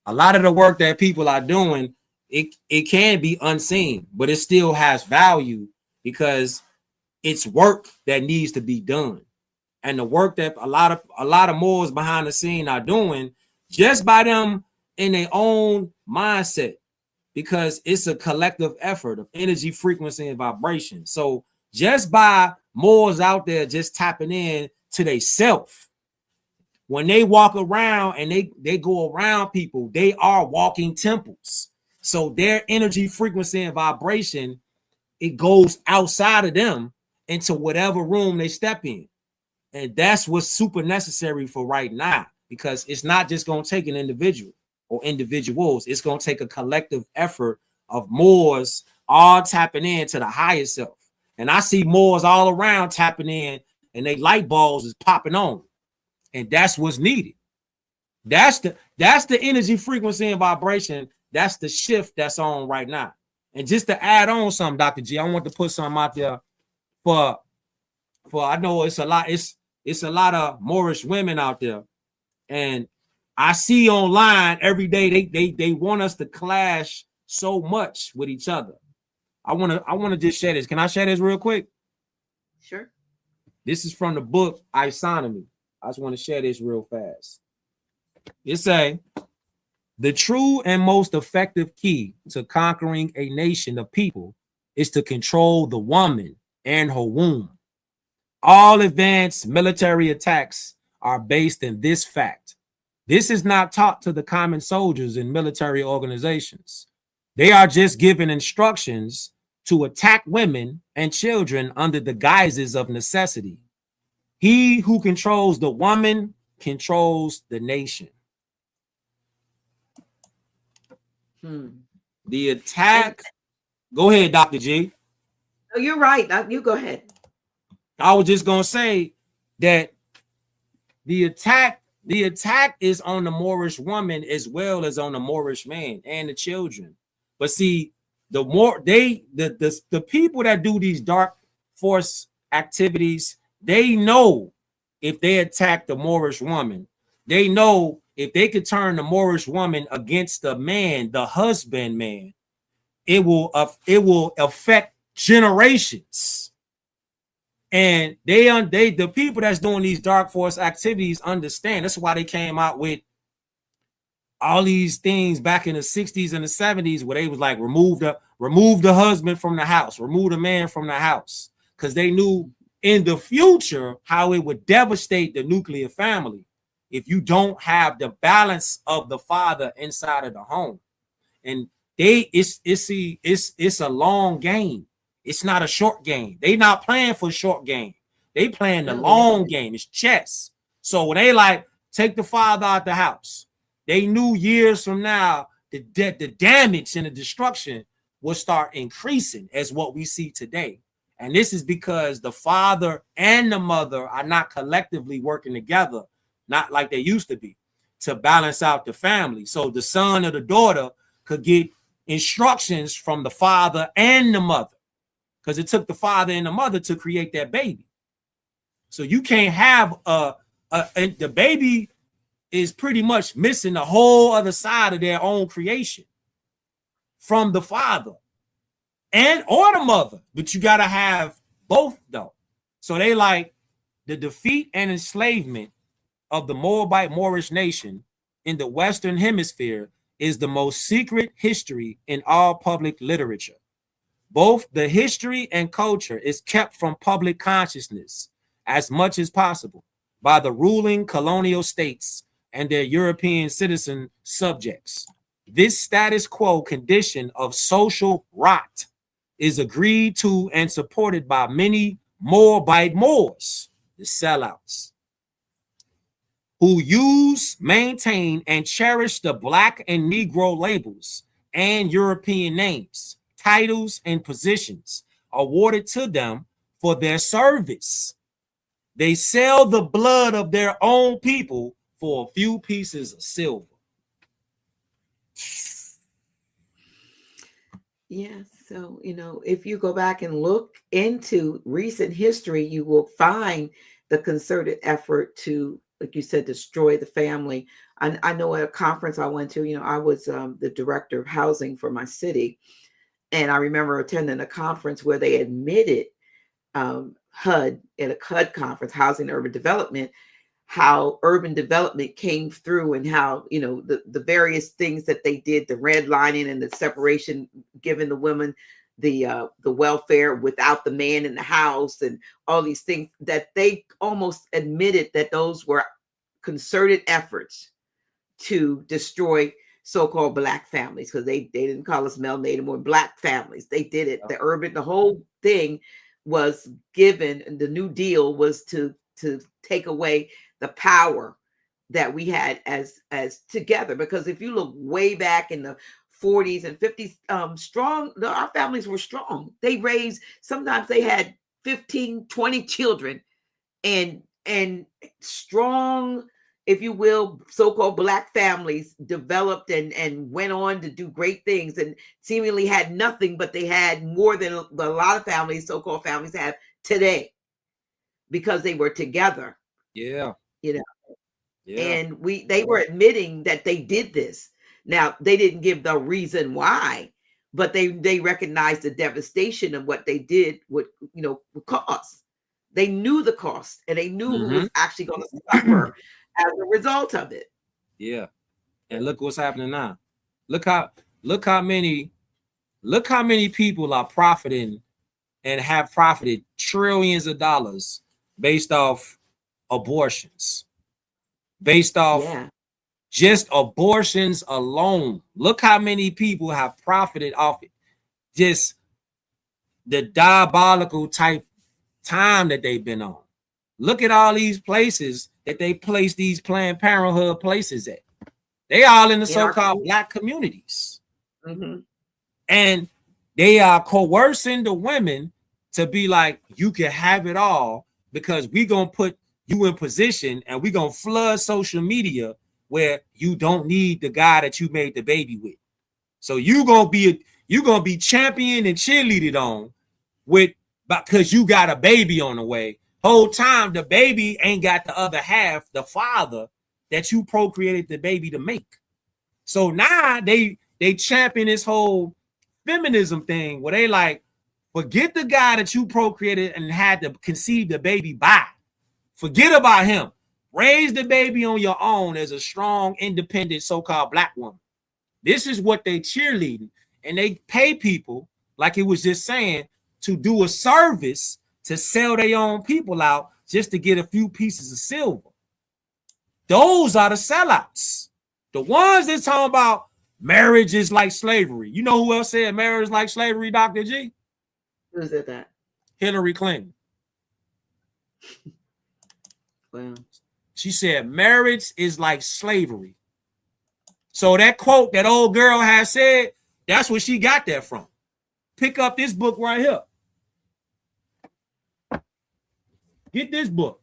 A lot of the work that people are doing, it can be unseen, but it still has value, because it's work that needs to be done. And the work that a lot of Moors behind the scene are doing, just by them in their own mindset, because it's a collective effort of energy, frequency, and vibration. So just by Moors out there just tapping in to they self, when they walk around and they go around people, they are walking temples. So their energy, frequency, and vibration, it goes outside of them into whatever room they step in. And that's what's super necessary for right now, because it's not just going to take an individual or individuals. It's going to take a collective effort of Moors all tapping into the higher self. And I see Moors all around tapping in, and they light bulbs is popping on. And that's what's needed. That's the energy, frequency, and vibration. That's the shift that's on right now. And just to add on something, Dr. G, I want to put something out there for I know it's a lot of Moorish women out there, And I see online every day they want us to clash so much with each other. I wanna just share this. Can I share this real quick? Sure. This is from the book Isonomy. I just want to share this real fast. It say, the true and most effective key to conquering a nation of people is to control the woman and her womb. All advanced military attacks are based in this fact. This is not taught to the common soldiers in military organizations. They are just given instructions to attack women and children under the guises of necessity. He who controls the woman controls the nation. The attack. Go ahead, Dr. G. Oh, you're right. You go ahead. I was just gonna say that the attack is on the Moorish woman as well as on the Moorish man and the children. But see, the more the people that do these dark force activities, they know if they attack the Moorish woman, they know if they could turn the Moorish woman against the man, the husband man, it will affect generations. And the people that's doing these dark force activities understand. That's why they came out with all these things back in the 60s and the 70s where they was like remove the husband from the house, remove the man from the house, because they knew in the future how it would devastate the nuclear family if you don't have the balance of the father inside of the home. And it's a long game. It's not a short game. They not playing for a short game. They playing the long game. It's chess. So when they like take the father out the house, they knew years from now the damage and the destruction will start increasing as what we see today. And this is because the father and the mother are not collectively working together, not like they used to be, to balance out the family. So the son or the daughter could get instructions from the father and the mother, because it took the father and the mother to create that baby. So you can't have and the baby is pretty much missing the whole other side of their own creation from the father and or the mother, but you got to have both though. So they like the defeat and enslavement of the Moabite Moorish nation in the Western Hemisphere is the most secret history in all public literature. Both the history and culture is kept from public consciousness as much as possible by the ruling colonial states and their European citizen subjects. This status quo condition of social rot is agreed to and supported by many Moabite Moors, the sellouts, who use, maintain, and cherish the Black and Negro labels and European names, titles, and positions awarded to them for their service. They sell the blood of their own people for a few pieces of silver. Yeah, so, if you go back and look into recent history, you will find the concerted effort to, like you said, destroy the family. I know at a conference I went to, I was the director of housing for my city. And I remember attending a conference where they admitted HUD, at a HUD conference, Housing and Urban Development, how urban development came through and how, the various things that they did, the redlining and the separation, giving the women the welfare without the man in the house and all these things, that they almost admitted that those were concerted efforts to destroy so-called Black families, because they didn't call us melanated, more Black families. They did it. The whole thing was given, and the New Deal was to take away the power that we had as together. Because if you look way back in the 40s and 50s, our families were strong. They raised, sometimes they had 15, 20 children, and strong, if you will, so-called Black families developed and went on to do great things and seemingly had nothing, but they had more than a lot of families, so-called families, have today, because they were together. Yeah. Yeah. And they were admitting that they did this. Now, they didn't give the reason why, but they recognized the devastation of what they did would cause. They knew the cost, and they knew who was actually going to suffer as a result of it. Yeah. And look what's happening now. Look how many people are profiting and have profited trillions of dollars based off abortions, based off just abortions alone. Look how many people have profited off it. Just the diabolical type time that they've been on. Look at all these places that they place these Planned Parenthood places at. They all in the so-called Black communities. And they are coercing the women to be like, you can have it all because we gonna put you in position and we gonna flood social media where you don't need the guy that you made the baby with. So you gonna be champion and cheerleaded on with because you got a baby on the way. Whole time the baby ain't got the other half, the father that you procreated the baby to make. So now they champion this whole feminism thing where they like, forget the guy that you procreated and had to conceive the baby by. Forget about him. Raise the baby on your own as a strong, independent, so-called Black woman. This is what they cheerleading. And they pay people, like it was just saying, to do a service to sell their own people out just to get a few pieces of silver. Those are the sellouts. The ones that's talking about marriage is like slavery. You know who else said marriage is like slavery, Dr. G? Who said that? Hillary Clinton. Well, she said marriage is like slavery. So that quote that old girl has said, that's where she got that from. Pick up this book right here. Get this book.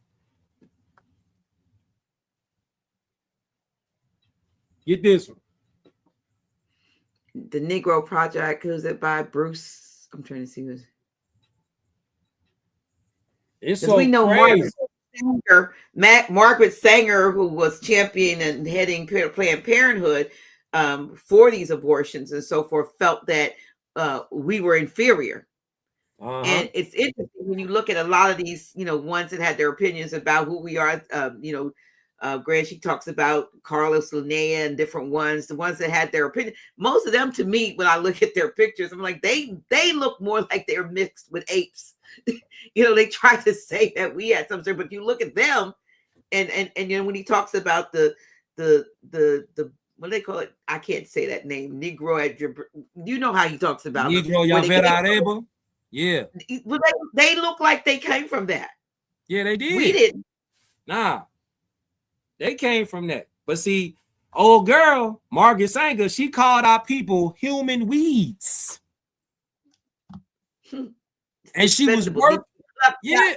Get this one. The Negro Project. Who's it by? Bruce. I'm trying to see who's. It's so we know crazy. Margaret Sanger, who was champion and heading Planned Parenthood for these abortions and so forth, felt that we were inferior. And it's interesting when you look at a lot of these, ones that had their opinions about who we are. Grant, she talks about Carlos Linnea and different ones, the ones that had their opinion. Most of them, to me, when I look at their pictures, I'm like, they look more like they're mixed with apes. They try to say that we had some sort, but you look at them, and when he talks about the what do they call it? I can't say that name. Negro at your, how he talks about Negro Yaverareba. Yeah. Well, they look like they came from that. Yeah, they did. We didn't. Nah. They came from that. But see, old girl, Margaret Sanger, she called our people human weeds. And she was working. Yeah.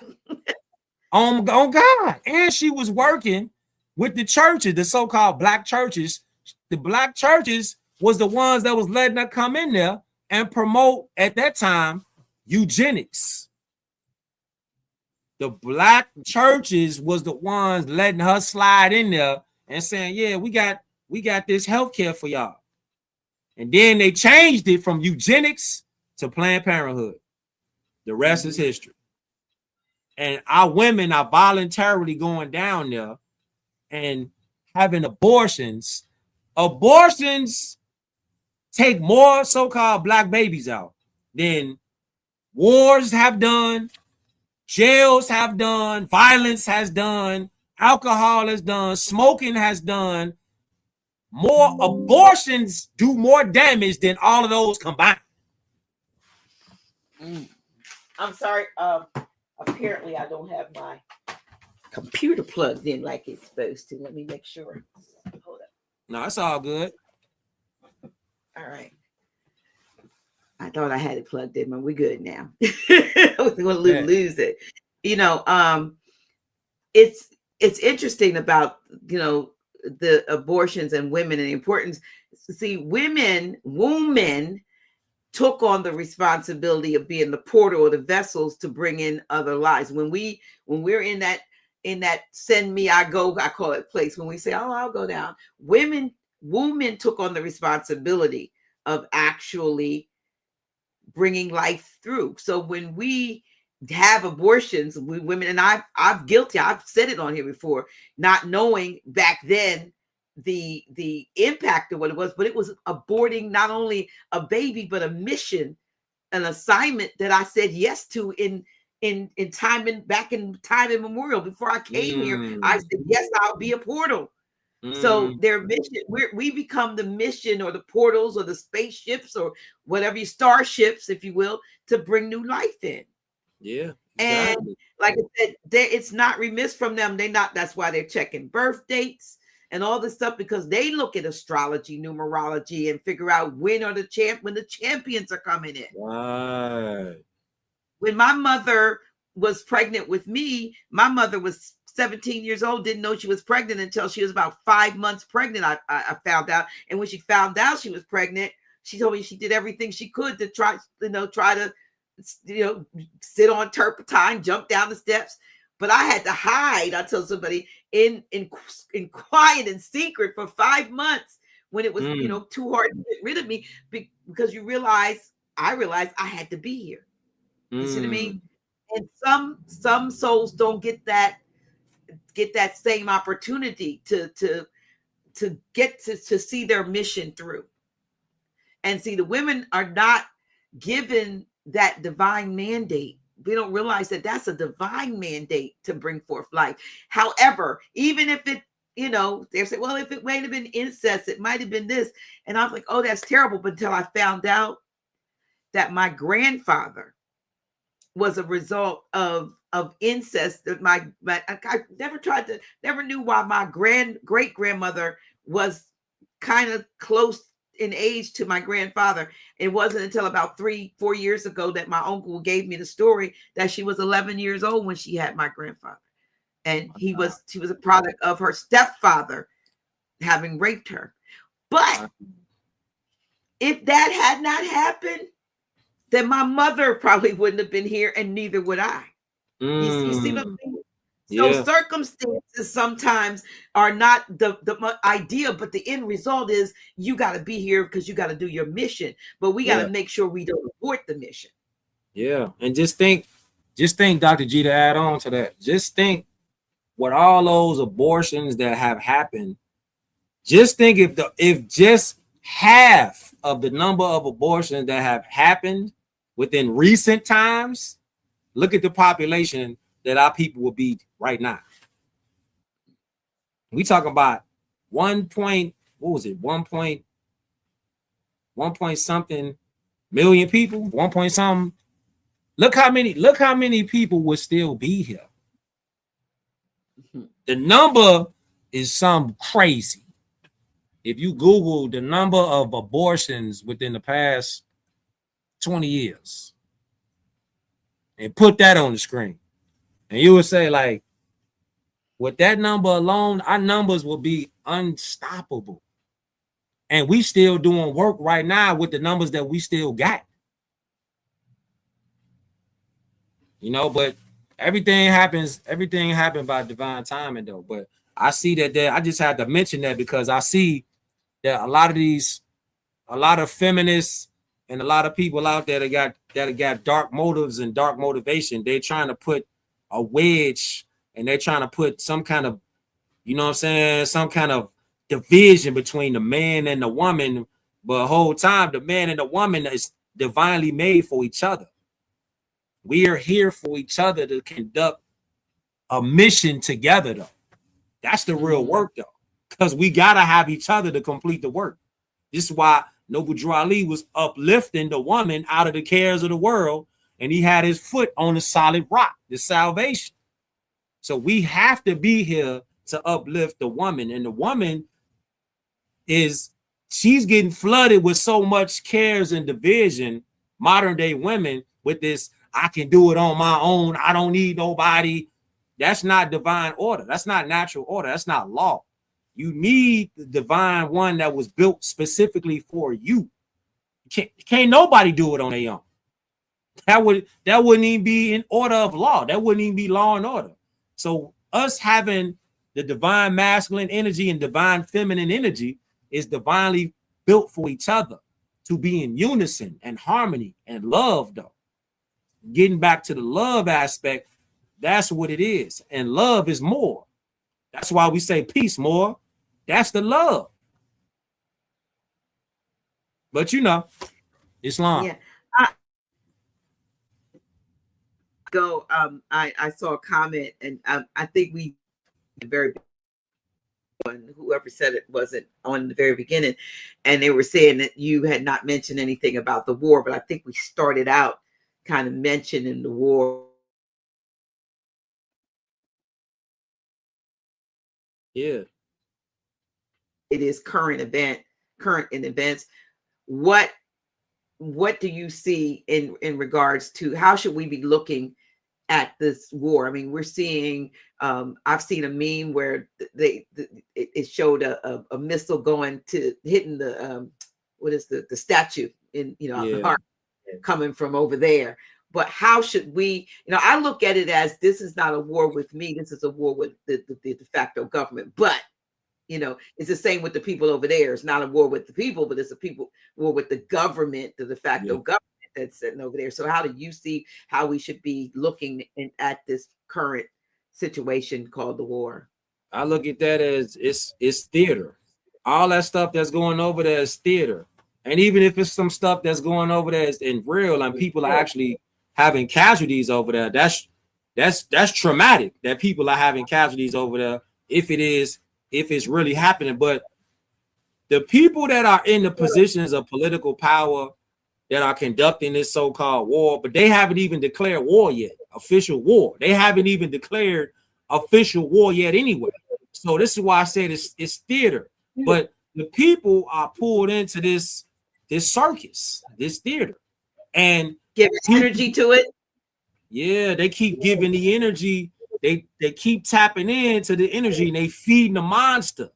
on God. And she was working with the churches, the so-called Black churches. The Black churches was the ones that was letting her come in there and promote, at that time, eugenics. The Black churches was the ones letting her slide in there and saying, yeah, we got this healthcare for y'all. And then they changed it from eugenics to Planned Parenthood. The rest is history. And our women are voluntarily going down there and having abortions. Abortions take more so-called Black babies out than wars have done, jails have done, violence has done, alcohol has done, smoking has done. More abortions do more damage than all of those combined. I'm sorry. Apparently, I don't have my computer plugged in like it's supposed to. Let me make sure. Hold up. No, it's all good. All right. I thought I had it plugged in, but we're good now. I was going to lose it. It's interesting about the abortions and women and the importance. See, women took on the responsibility of being the portal or the vessels to bring in other lives. When we're in that in that send me, I go, I call it place. When we say, oh, I'll go down, women took on the responsibility of actually bringing life through. So when we have abortions, we women, and I'm guilty, I've said it on here before, not knowing back then the impact of what it was, but it was aborting not only a baby, but a mission, an assignment that I said yes to in time, and back in time immemorial. Before I came here, I said yes, I'll be a portal. So their mission, we become the mission, or the portals, or the spaceships, or whatever, you starships, if you will, to bring new life in. Yeah, exactly. And like I said, it's not remiss from them. That's why they're checking birth dates and all this stuff, because they look at astrology, numerology, and figure out when the champions are coming in. Right. When my mother was pregnant with me, my mother was 17 years old, didn't know she was pregnant until she was about 5 months pregnant. I found out. And when she found out she was pregnant, she told me she did everything she could to try to, sit on turpentine, jump down the steps. But I had to hide, I told somebody, in quiet and secret for 5 months when it was, too hard to get rid of me, because I realized I had to be here. You see what I mean? And some souls don't get that same opportunity to get to see their mission through. And see, the women are not given that divine mandate. We don't realize that that's a divine mandate to bring forth life. However, even if it, they say, well, if it might have been incest, it might have been this. And I was like, oh, that's terrible. But until I found out that my grandfather was a result of incest, that I never knew why my great grandmother was kind of close in age to my grandfather. It wasn't until about 3-4 years ago that my uncle gave me the story that she was 11 years old when she had my grandfather, and she was a product of her stepfather having raped her. But if that had not happened, then my mother probably wouldn't have been here, and neither would I. You see what I'm saying? So circumstances sometimes are not the idea, but the end result is you got to be here because you got to do your mission. But we got to make sure we don't abort the mission. Yeah, and just think, Dr. G, to add on to that, just think what all those abortions that have happened. Just think if just half of the number of abortions that have happened within recent times, look at the population that our people will be right now. We talking about 1 point something million people, 1 point something. Look how many people would still be here. The number is some crazy. If you Google the number of abortions within the past 20 years and put that on the screen, and you would say, like, with that number alone, our numbers will be unstoppable. And we still doing work right now with the numbers that we still got. But everything happened by divine timing, though. But I see that I just had to mention that because I see that a lot of feminists and a lot of people out there that got dark motives and dark motivation. They're trying to put a wedge, and they're trying to put some kind of, some kind of division between the man and the woman. But the whole time, the man and the woman is divinely made for each other. We are here for each other to conduct a mission together, though. That's the real work, though, because we got to have each other to complete the work. This is why Noble Drew Ali was uplifting the woman out of the cares of the world, and he had his foot on the solid rock, the salvation. So we have to be here to uplift the woman, and the woman she's getting flooded with so much cares and division. Modern day women with this, I can do it on my own, I don't need nobody. That's not divine order. That's not natural order. That's not law. You need the divine one that was built specifically for you. Can't nobody do it on their own. That wouldn't even be in order of law. That wouldn't even be law and order. So us having the divine masculine energy and divine feminine energy is divinely built for each other to be in unison and harmony and love, though. Getting back to the love aspect, that's what it is. And love is more. That's why we say peace more. That's the love. But you know, Islam. Yeah. I saw a comment, and I think we very whoever said it wasn't on the very beginning, and they were saying that you had not mentioned anything about the war, but I think we started out kind of mentioning the war. Yeah. It is current in events. What do you see in regards to how should we be looking at this war? I mean, we're seeing, I've seen a meme where it showed a missile going to hitting the, what is the statue in, the heart coming from over there. But how should we, I look at it as this is not a war with me. This is a war with the de facto government. But, it's the same with the people over there. It's not a war with the people, but it's a war with the government, the de facto government that's sitting over there. So how do you see how we should be looking at this current situation called the war? I look at that as it's theater. All that stuff that's going over there is theater. And even if it's some stuff that's going over there is in real and people are actually having casualties over there, that's traumatic that people are having casualties over there if it's really happening. But the people that are in the positions of political power that are conducting this so-called war, but they haven't even declared war yet, official war. They haven't even declared official war yet anyway. So this is why I said it's theater. But the people are pulled into this circus, this theater, and give energy to it. Yeah, they keep giving the energy. They keep tapping into the energy and they feeding the monster.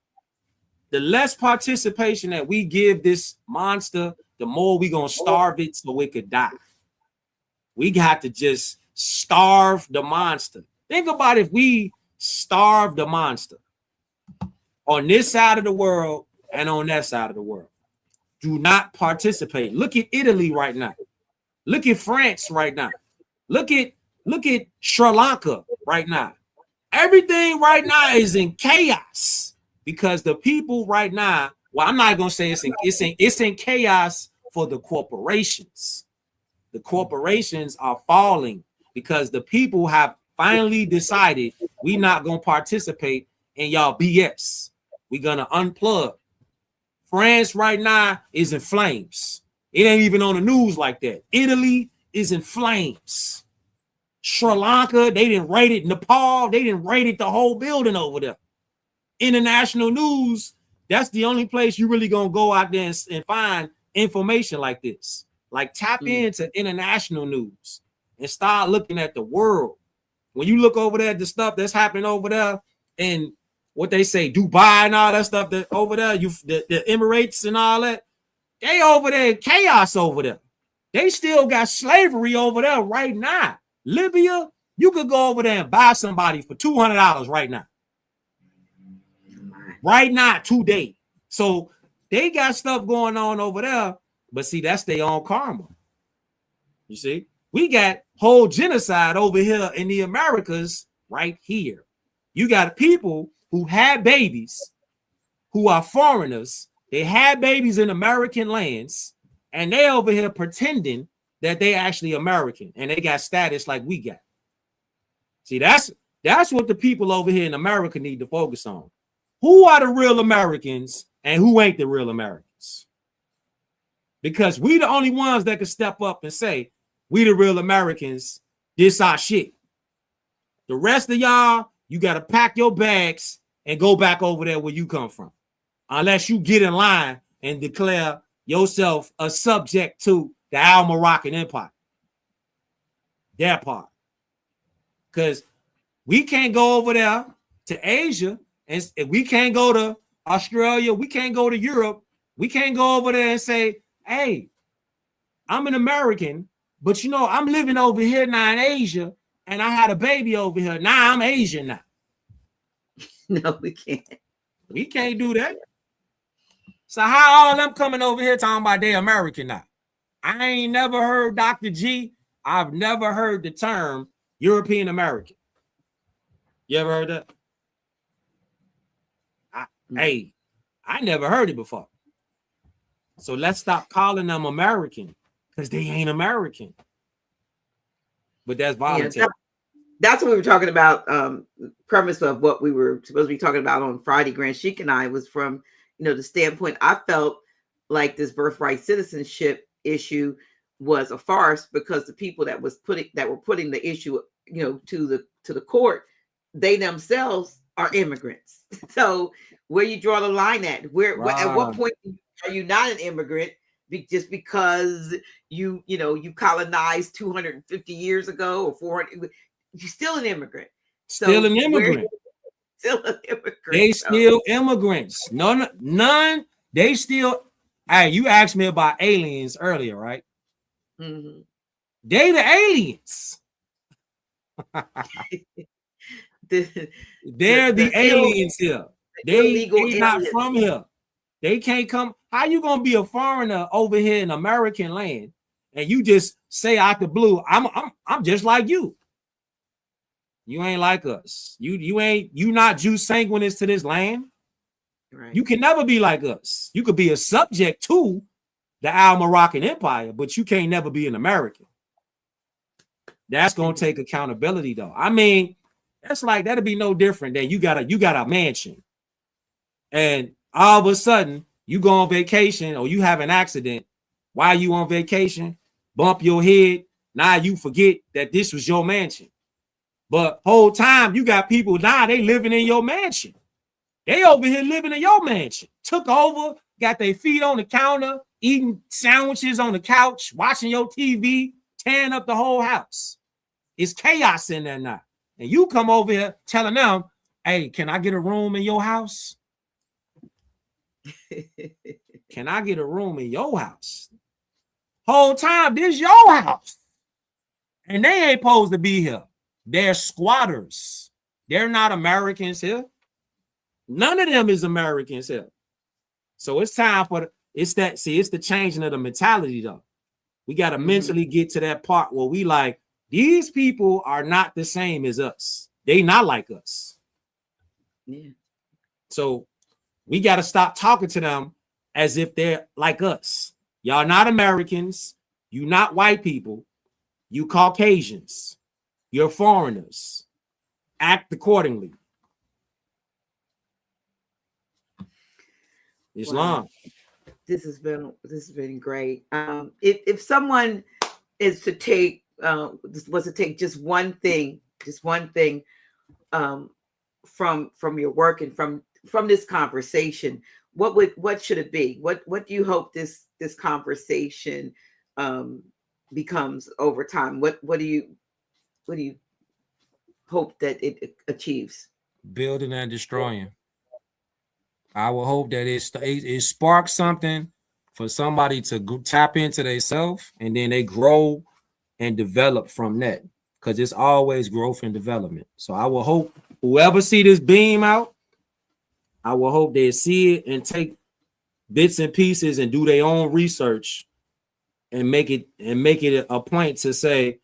The less participation that we give this monster, the more we gonna starve it so it could die. We got to just starve the monster. Think about if we starve the monster on this side of the world and on that side of the world. Do not participate. Look at Italy right now. Look at France right now. Look at Sri Lanka right now. Everything right now is in chaos because the people right now, well, I'm not gonna say it's in chaos for the corporations. The corporations are falling because the people have finally decided we're not gonna participate in y'all BS. We're gonna unplug. France right now is in flames. It ain't even on the news like that. Italy is in flames. Sri Lanka, they didn't rate it. Nepal, they didn't rate it the whole building over there. International news, that's the only place you really gonna go out there and find information like this. Like tap into international news and start looking at the world. When you look over there at the stuff that's happening over there and what they say, Dubai and all that stuff that over there, the Emirates and all that, they over there in chaos over there. They still got slavery over there right now. Libya, you could go over there and buy somebody for $200 right now. Right now, today. So they got stuff going on over there, but see, that's their own karma. You see, we got whole genocide over here in the Americas right here. You got people who had babies, who are foreigners. They had babies in American lands, and they over here pretending that they actually American, and they got status like we got. See, that's what the people over here in America need to focus on. Who are the real Americans and who ain't the real Americans? Because we the only ones that can step up and say, we the real Americans, this our shit. The rest of y'all, you got to pack your bags and go back over there where you come from. Unless you get in line and declare yourself a subject to the Al-Moroccan Empire. That part. Because we can't go over there to Asia, and we can't go to Australia, we can't go to Europe, we can't go over there and say, hey, I'm an American, but I'm living over here now in Asia, and I had a baby over here. Now I'm Asian now. No, we can't. We can't do that. So how all them coming over here talking about they American now? I ain't never heard Dr. G. I've never heard the term European American. You ever heard that? Hey, I never heard it before. So let's stop calling them American because they ain't American. But that's voluntary. That's what we were talking about. Premise of what we were supposed to be talking about on Friday, Grand Sheik and I, was from, the standpoint I felt like this birthright citizenship issue was a farce because the people that were putting the issue, to the court, they themselves are immigrants. So where you draw the line at? Where at what point are you not an immigrant just because you colonized 250 years ago or 400? You're still an immigrant. Still an immigrant. Still an immigrant. They still immigrants. None. They still. Hey, you asked me about aliens earlier, right? Mm-hmm. They the aliens. They're the aliens here. They not from here. They can't come. How you gonna be a foreigner over here in American land and you just say out the blue, I'm just like you. You ain't like us. You not Jews sanguinis to this land. Right. You can never be like us. You could be a subject to the Al-Moroccan Empire, but you can't never be an American. That's gonna take accountability, though. I mean, that's like that'd be no different than you got a mansion, and all of a sudden you go on vacation or you have an accident while you on vacation, bump your head. Now you forget that this was your mansion. But whole time you got people now they living in your mansion. They over here living in your mansion. Took over, got their feet on the counter, eating sandwiches on the couch, watching your TV, tearing up the whole house. It's chaos in there now. And you come over here telling them, hey, can I get a room in your house? Can I get a room in your house? Whole time, this your house. And they ain't supposed to be here. They're squatters. They're not Americans here. None of them is Americans here. So it's time for it's the changing of the mentality, though. We got to mentally get to that part where we like, these people are not the same as us. They not like us. Yeah. So we got to stop talking to them as if they're like us. Y'all not Americans. You not white people. You Caucasians. You're foreigners. Act accordingly. Islam. Wow. This has been great. If someone is to take was to take just one thing from your work and from this conversation, what should it be? What do you hope this conversation becomes over time? What do you hope that it achieves? Building and destroying. I will hope that it sparks something for somebody to tap into themselves, and then they grow and develop from that, because it's always growth and development. So I will hope whoever see this beam out, I will hope they see it and take bits and pieces and do their own research and make it a point to say,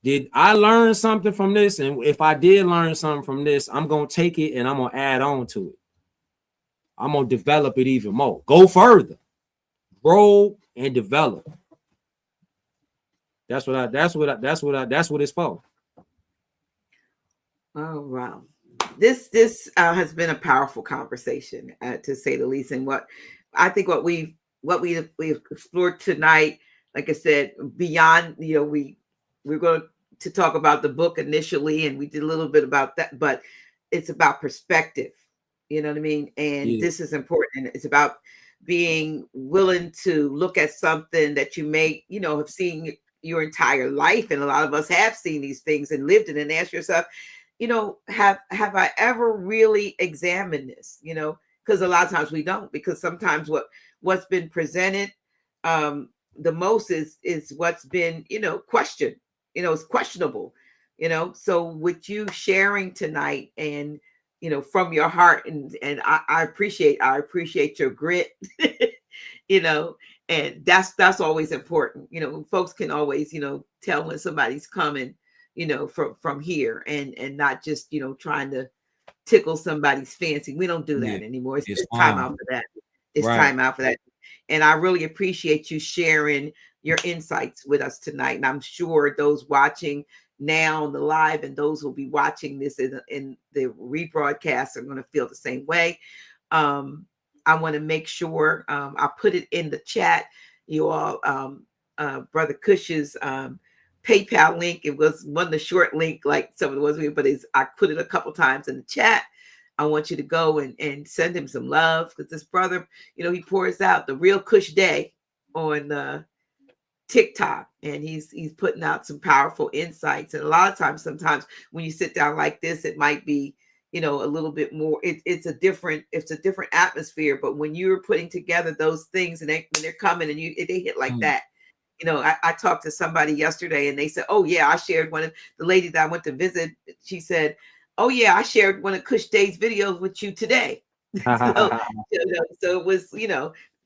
did I learn something from this? And if I did learn something from this, I'm going to take it and I'm going to add on to it. I'm going to develop it even more. Go further. Grow and develop. That's what it's for. Oh, wow. This has been a powerful conversation, to say the least. And what we've explored tonight, like I said, beyond, we're going to talk about the book initially, and we did a little bit about that, but it's about perspective. You know what I mean? And This is important. It's about being willing to look at something that you may, have seen your entire life. And a lot of us have seen these things and lived it, and ask yourself, have I ever really examined this? Because a lot of times we don't, because sometimes what's been presented the most is what's been, questioned, it's questionable, so with you sharing tonight and from your heart, and I appreciate your grit. you know, and that's always important. Folks can always, tell when somebody's coming, from here, and not just, trying to tickle somebody's fancy. We don't do Yeah, that anymore. It's, it's it's time fine. out for that. It's Right. time out for that. And I really appreciate you sharing your insights with us tonight. And I'm sure those watching now on the live and those who will be watching this in the rebroadcast are going to feel the same way. I want to make sure I put it in the chat. You all, Brother Cush's PayPal link. It was one of the short link, like some of the ones, but I put it a couple times in the chat. I want you to go and send him some love, because this brother, he pours out the real Cush Day on TikTok, and he's putting out some powerful insights. And a lot of times, sometimes when you sit down like this, it might be, a little bit more. It's a different atmosphere. But when you're putting together those things, and when they're coming and they hit like that. I talked to somebody yesterday, and they said, "Oh yeah, I shared one of the lady that I went to visit. She said, "Oh yeah, I shared one of Cush Day's videos with you today." so, so it was,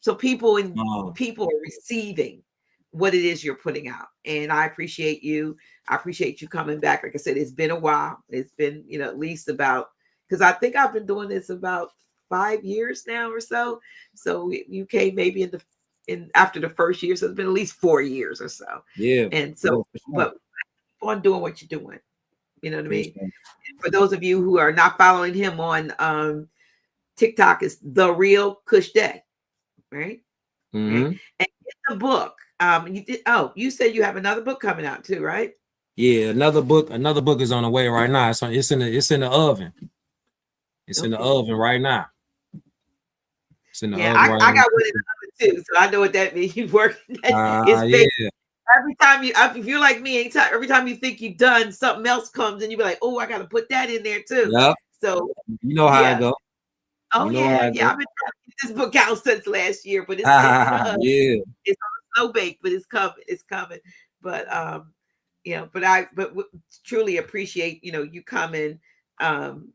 so people are receiving what it is you're putting out, and I appreciate you. I appreciate you coming back. Like I said, it's been a while. It's been, at least about, because I think I've been doing this about 5 years now or so. So you came maybe after the first year, so it's been at least 4 years or so. Yeah. And so, Yeah, but keep on doing what you're doing. You know what I mean? sure. For those of you who are not following him on TikTok, is The Real Cush Day, right? Mm-hmm. Right. And in the book, you said you have another book coming out too, right? Yeah, another book is on the way right now. It's in the oven. It's in the oven right now. It's in the Yeah, oven right I now. got one in the oven too, so I know what that means. You work. It's Yeah. every time if you're like me, every time you think you're done, something else comes, and you be like, "Oh, I got to put that in there too." Yep. So You know how it yeah. go. Oh You know how yeah, it yeah. go. I've been trying to get this book out since last year, but it's sitting in the oven. Yeah. It's on a slow bake, but it's coming. It's coming. But but I truly appreciate you coming on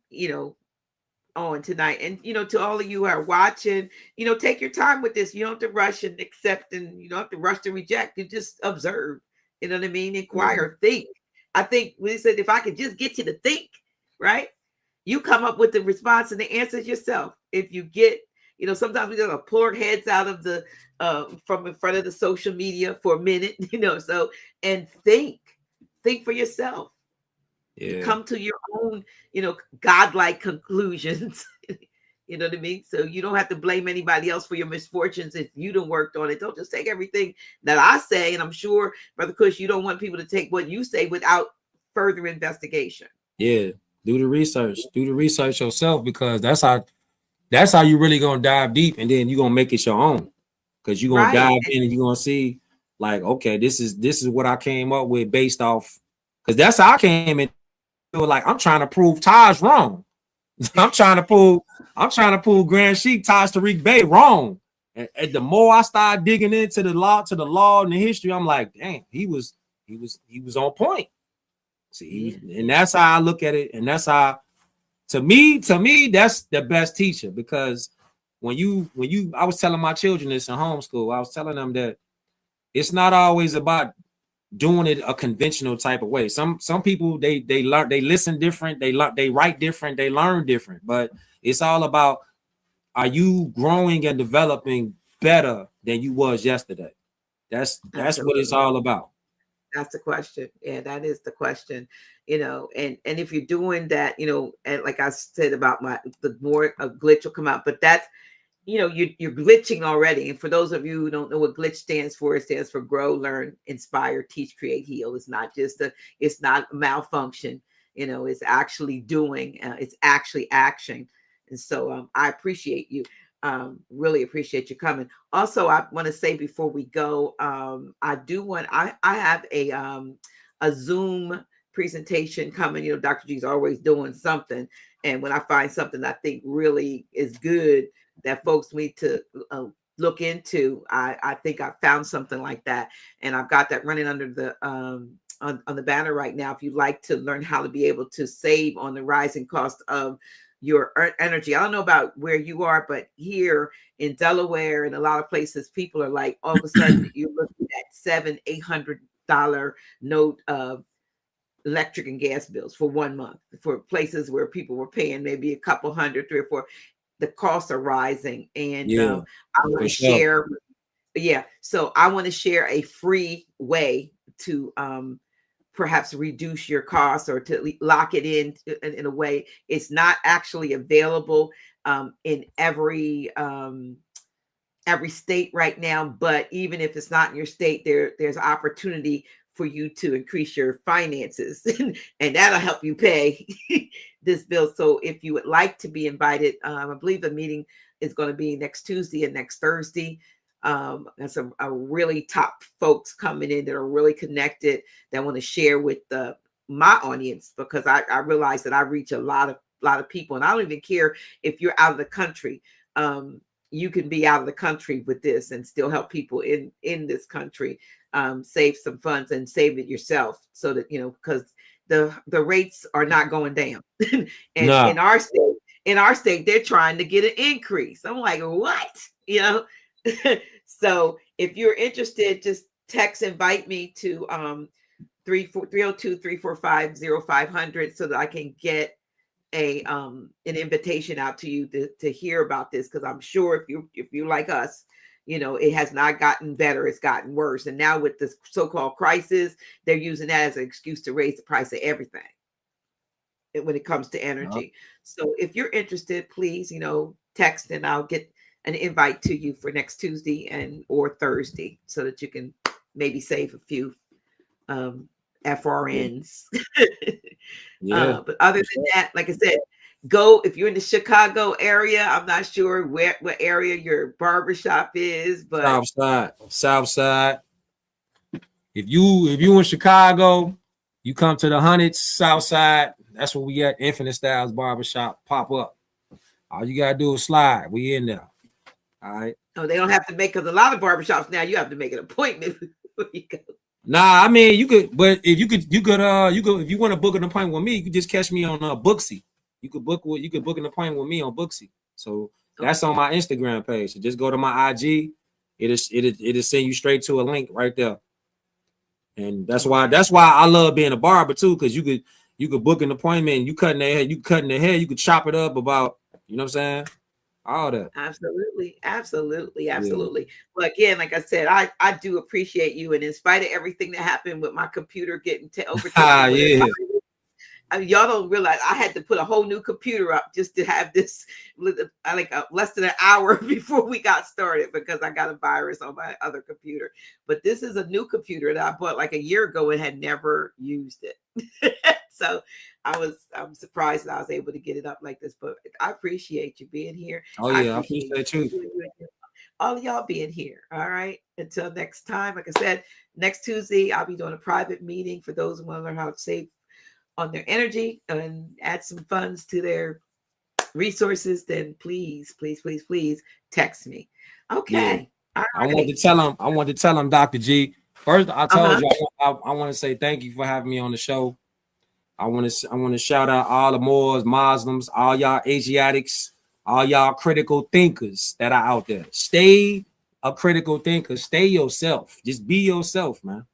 tonight. And to all of you who are watching, take your time with this. You don't have to rush and accept, and you don't have to rush to reject. You just observe. You know what I mean? Inquire, think. I think we said, if I could just get you to think, right? You come up with the response and the answers yourself. If you get, sometimes we gotta pull our heads out of the from in front of the social media for a minute, so, and think for yourself. You Yeah. come to your own, godlike conclusions. You know what I mean? So you don't have to blame anybody else for your misfortunes if you don't worked on it. Don't just take everything that I say. And I'm sure, Brother Cush, you don't want people to take what you say without further investigation. Yeah. Do the research. Do the research yourself, because that's how you really gonna dive deep, and then you're gonna make it your own. Because you're gonna Right. dive in and you're gonna see, like, okay, this is what I came up with based off, because that's how I came in. Like, I'm trying to prove Taj wrong. I'm trying to prove Grand Sheik Taj Tariq Bey wrong. And the more I start digging into the law and the history, I'm like, dang, he was on point. See, and that's how I look at it, and that's how, to me, that's the best teacher. Because when you, I was telling my children this in homeschool, I was telling them that it's not always about doing it a conventional type of way. Some people, they learn, they listen different, they write different, they learn different, but it's all about, are you growing and developing better than you was yesterday? That's what it's all about. That's the question. Yeah, that is the question. And if you're doing that, and like I said about the more a glitch will come out, but that's, you're glitching already. And for those of you who don't know what glitch stands for, it stands for grow, learn, inspire, teach, create, heal. It's not a malfunction. It's actually doing, it's actually action. And so I appreciate you. Really appreciate you coming. Also, I want to say before we go, I have a Zoom presentation coming. Dr. G's always doing something. And when I find something I think really is good that folks need to look into, I think I found something like that. And I've got that running under the on the banner right now. If you'd like to learn how to be able to save on the rising cost of your energy. I don't know about where you are, but here in Delaware and a lot of places, people are like, all of a sudden you're looking at $700-800 note of electric and gas bills for 1 month for places where people were paying maybe a couple hundred, 3 or 4. The costs are rising, and Yeah, I want for to sure. share. Yeah, so I want to share a free way to perhaps reduce your costs or to lock it in a way. It's not actually available in every state right now, but even if it's not in your state, there's opportunity for you to increase your finances and that'll help you pay this bill. So if you would like to be invited, I believe the meeting is going to be next Tuesday and next Thursday. And some really top folks coming in that are really connected, that want to share with my audience, because I realize that I reach a lot of people, and I don't even care if you're out of the country. You can be out of the country with this and still help people in this country save some funds and save it yourself, so that because the rates are not going down. And No. in our state they're trying to get an increase. I'm like, what? So if you're interested, just text invite me to 302-345-0500 so that I can get an invitation out to you to hear about this, because I'm sure if you like us, it has not gotten better, it's gotten worse. And now with this so-called crisis, they're using that as an excuse to raise the price of everything when it comes to energy. So if you're interested, please text, and I'll get an invite to you for next Tuesday or Thursday, so that you can maybe save a few FRNs. Yeah. But other than that, like I said, go if you're in the Chicago area. I'm not sure what area your barbershop is, but South side. If you in Chicago, you come to the Hundreds South Side. That's where we at. Infinite Styles Barbershop. Pop up. All you gotta do is slide. We in there. All right. Oh, they don't have to make, because a lot of barbershops now you have to make an appointment before you go. Nah, I mean you could, but if you could if you want to book an appointment with me, you could just catch me on Booksy. You could book an appointment with me on Booksy. So that's on my Instagram page. So just go to my IG. It'll send you straight to a link right there. And that's why I love being a barber too, because you could book an appointment and you cutting their hair, you could chop it up about, you know what I'm saying? All that. Absolutely. Yeah. Well, again, like I said, I do appreciate you. And in spite of everything that happened with my computer getting overtaken with Yeah. I mean, y'all don't realize I had to put a whole new computer up just to have this less than an hour before we got started, because I got a virus on my other computer. But this is a new computer that I bought like a year ago and had never used it. So I'm surprised that I was able to get it up like this. But I appreciate you being here. Oh yeah, I appreciate you. All of y'all being here. All right. Until next time, like I said, next Tuesday I'll be doing a private meeting for those who want to learn how to save on their energy and add some funds to their resources. Then please text me. Okay. Yeah. I want to tell him, Dr. G. First, I told you I want to say thank you for having me on the show. I want to shout out all the Moors, Muslims, all y'all Asiatics, all y'all critical thinkers that are out there. Stay a critical thinker. Stay yourself. Just be yourself, man.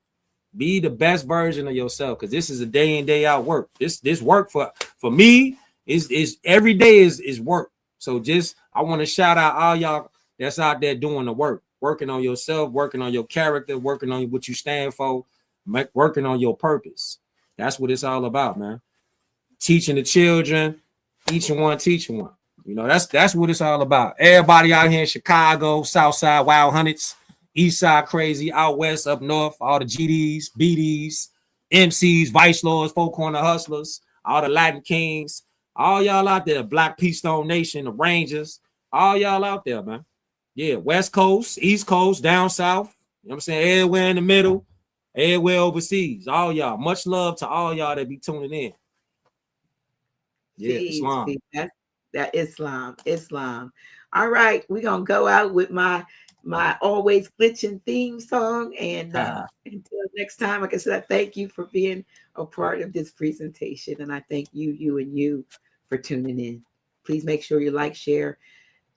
Be the best version of yourself, because this is a day in, day out work. This work for me is every day is work. So just I want to shout out all y'all that's out there doing the work, working on yourself, working on your character, working on what you stand for, working on your purpose. That's what it's all about, man. Teaching the children, teaching one. That's what it's all about. Everybody out here in Chicago, South Side, Wild Hundreds, East Side Crazy, out west, up north, all the GDs, BDs, MCs, Vice Lords, Four Corner Hustlers, all the Latin Kings, all y'all out there, Black Peace Stone Nation, the Rangers, all y'all out there, man. Yeah, West Coast, East Coast, down south, you know what I'm saying? Everywhere in the middle, everywhere overseas, all y'all. Much love to all y'all that be tuning in. Yeah, Islam. That Islam. All right, we're gonna go out with my always glitching theme song, and until next time, like I said, I thank you for being a part of this presentation, and I thank you for tuning in. Please make sure you like, share,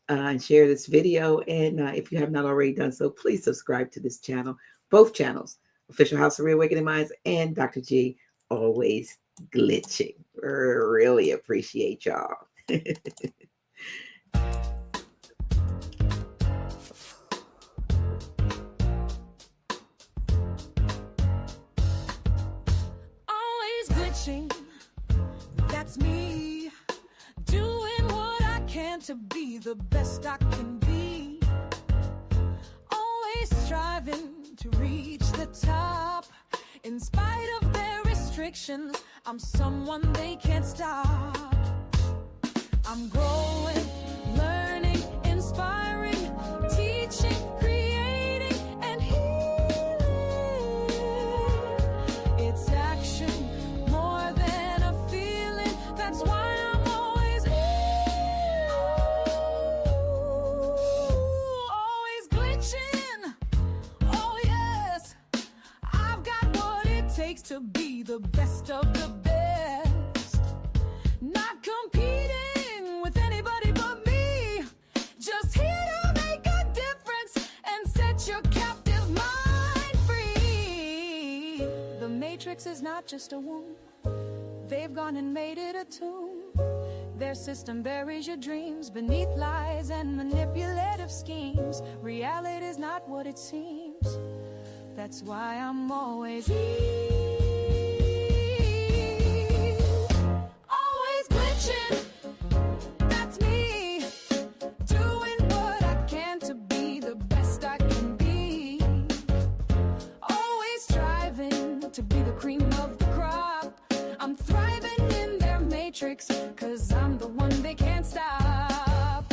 and share this video. And if you have not already done so, please subscribe to this channel, both channels, Official House of Reawakening Minds and Dr. G, Always Glitching. Really appreciate y'all. Always glitching, that's me. Doing what I can to be the best I can be. Always striving to reach the top. In spite of their restrictions, I'm someone they can't stop. I'm growing, learning, inspiring, teaching, creating, and healing. It's action more than a feeling. That's why I'm always glitching. Oh yes, I've got what it takes to be the best of the best. Not competing with anybody but me. Just here to make a difference and set your captive mind free. The matrix is not just a womb. They've gone and made it a tomb. Their system buries your dreams beneath lies and manipulative schemes. Reality is not what it seems. That's why I'm always glitching. That's me. Doing what I can to be the best I can be. Always striving to be the cream of the crop. I'm thriving in their matrix, 'cause I'm the one they can't stop.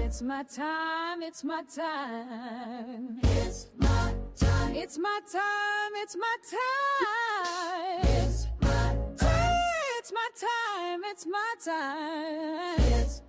It's my time, it's my time. It's my time. It's my time, it's my time. It's my time. It's my time, it's my time. It's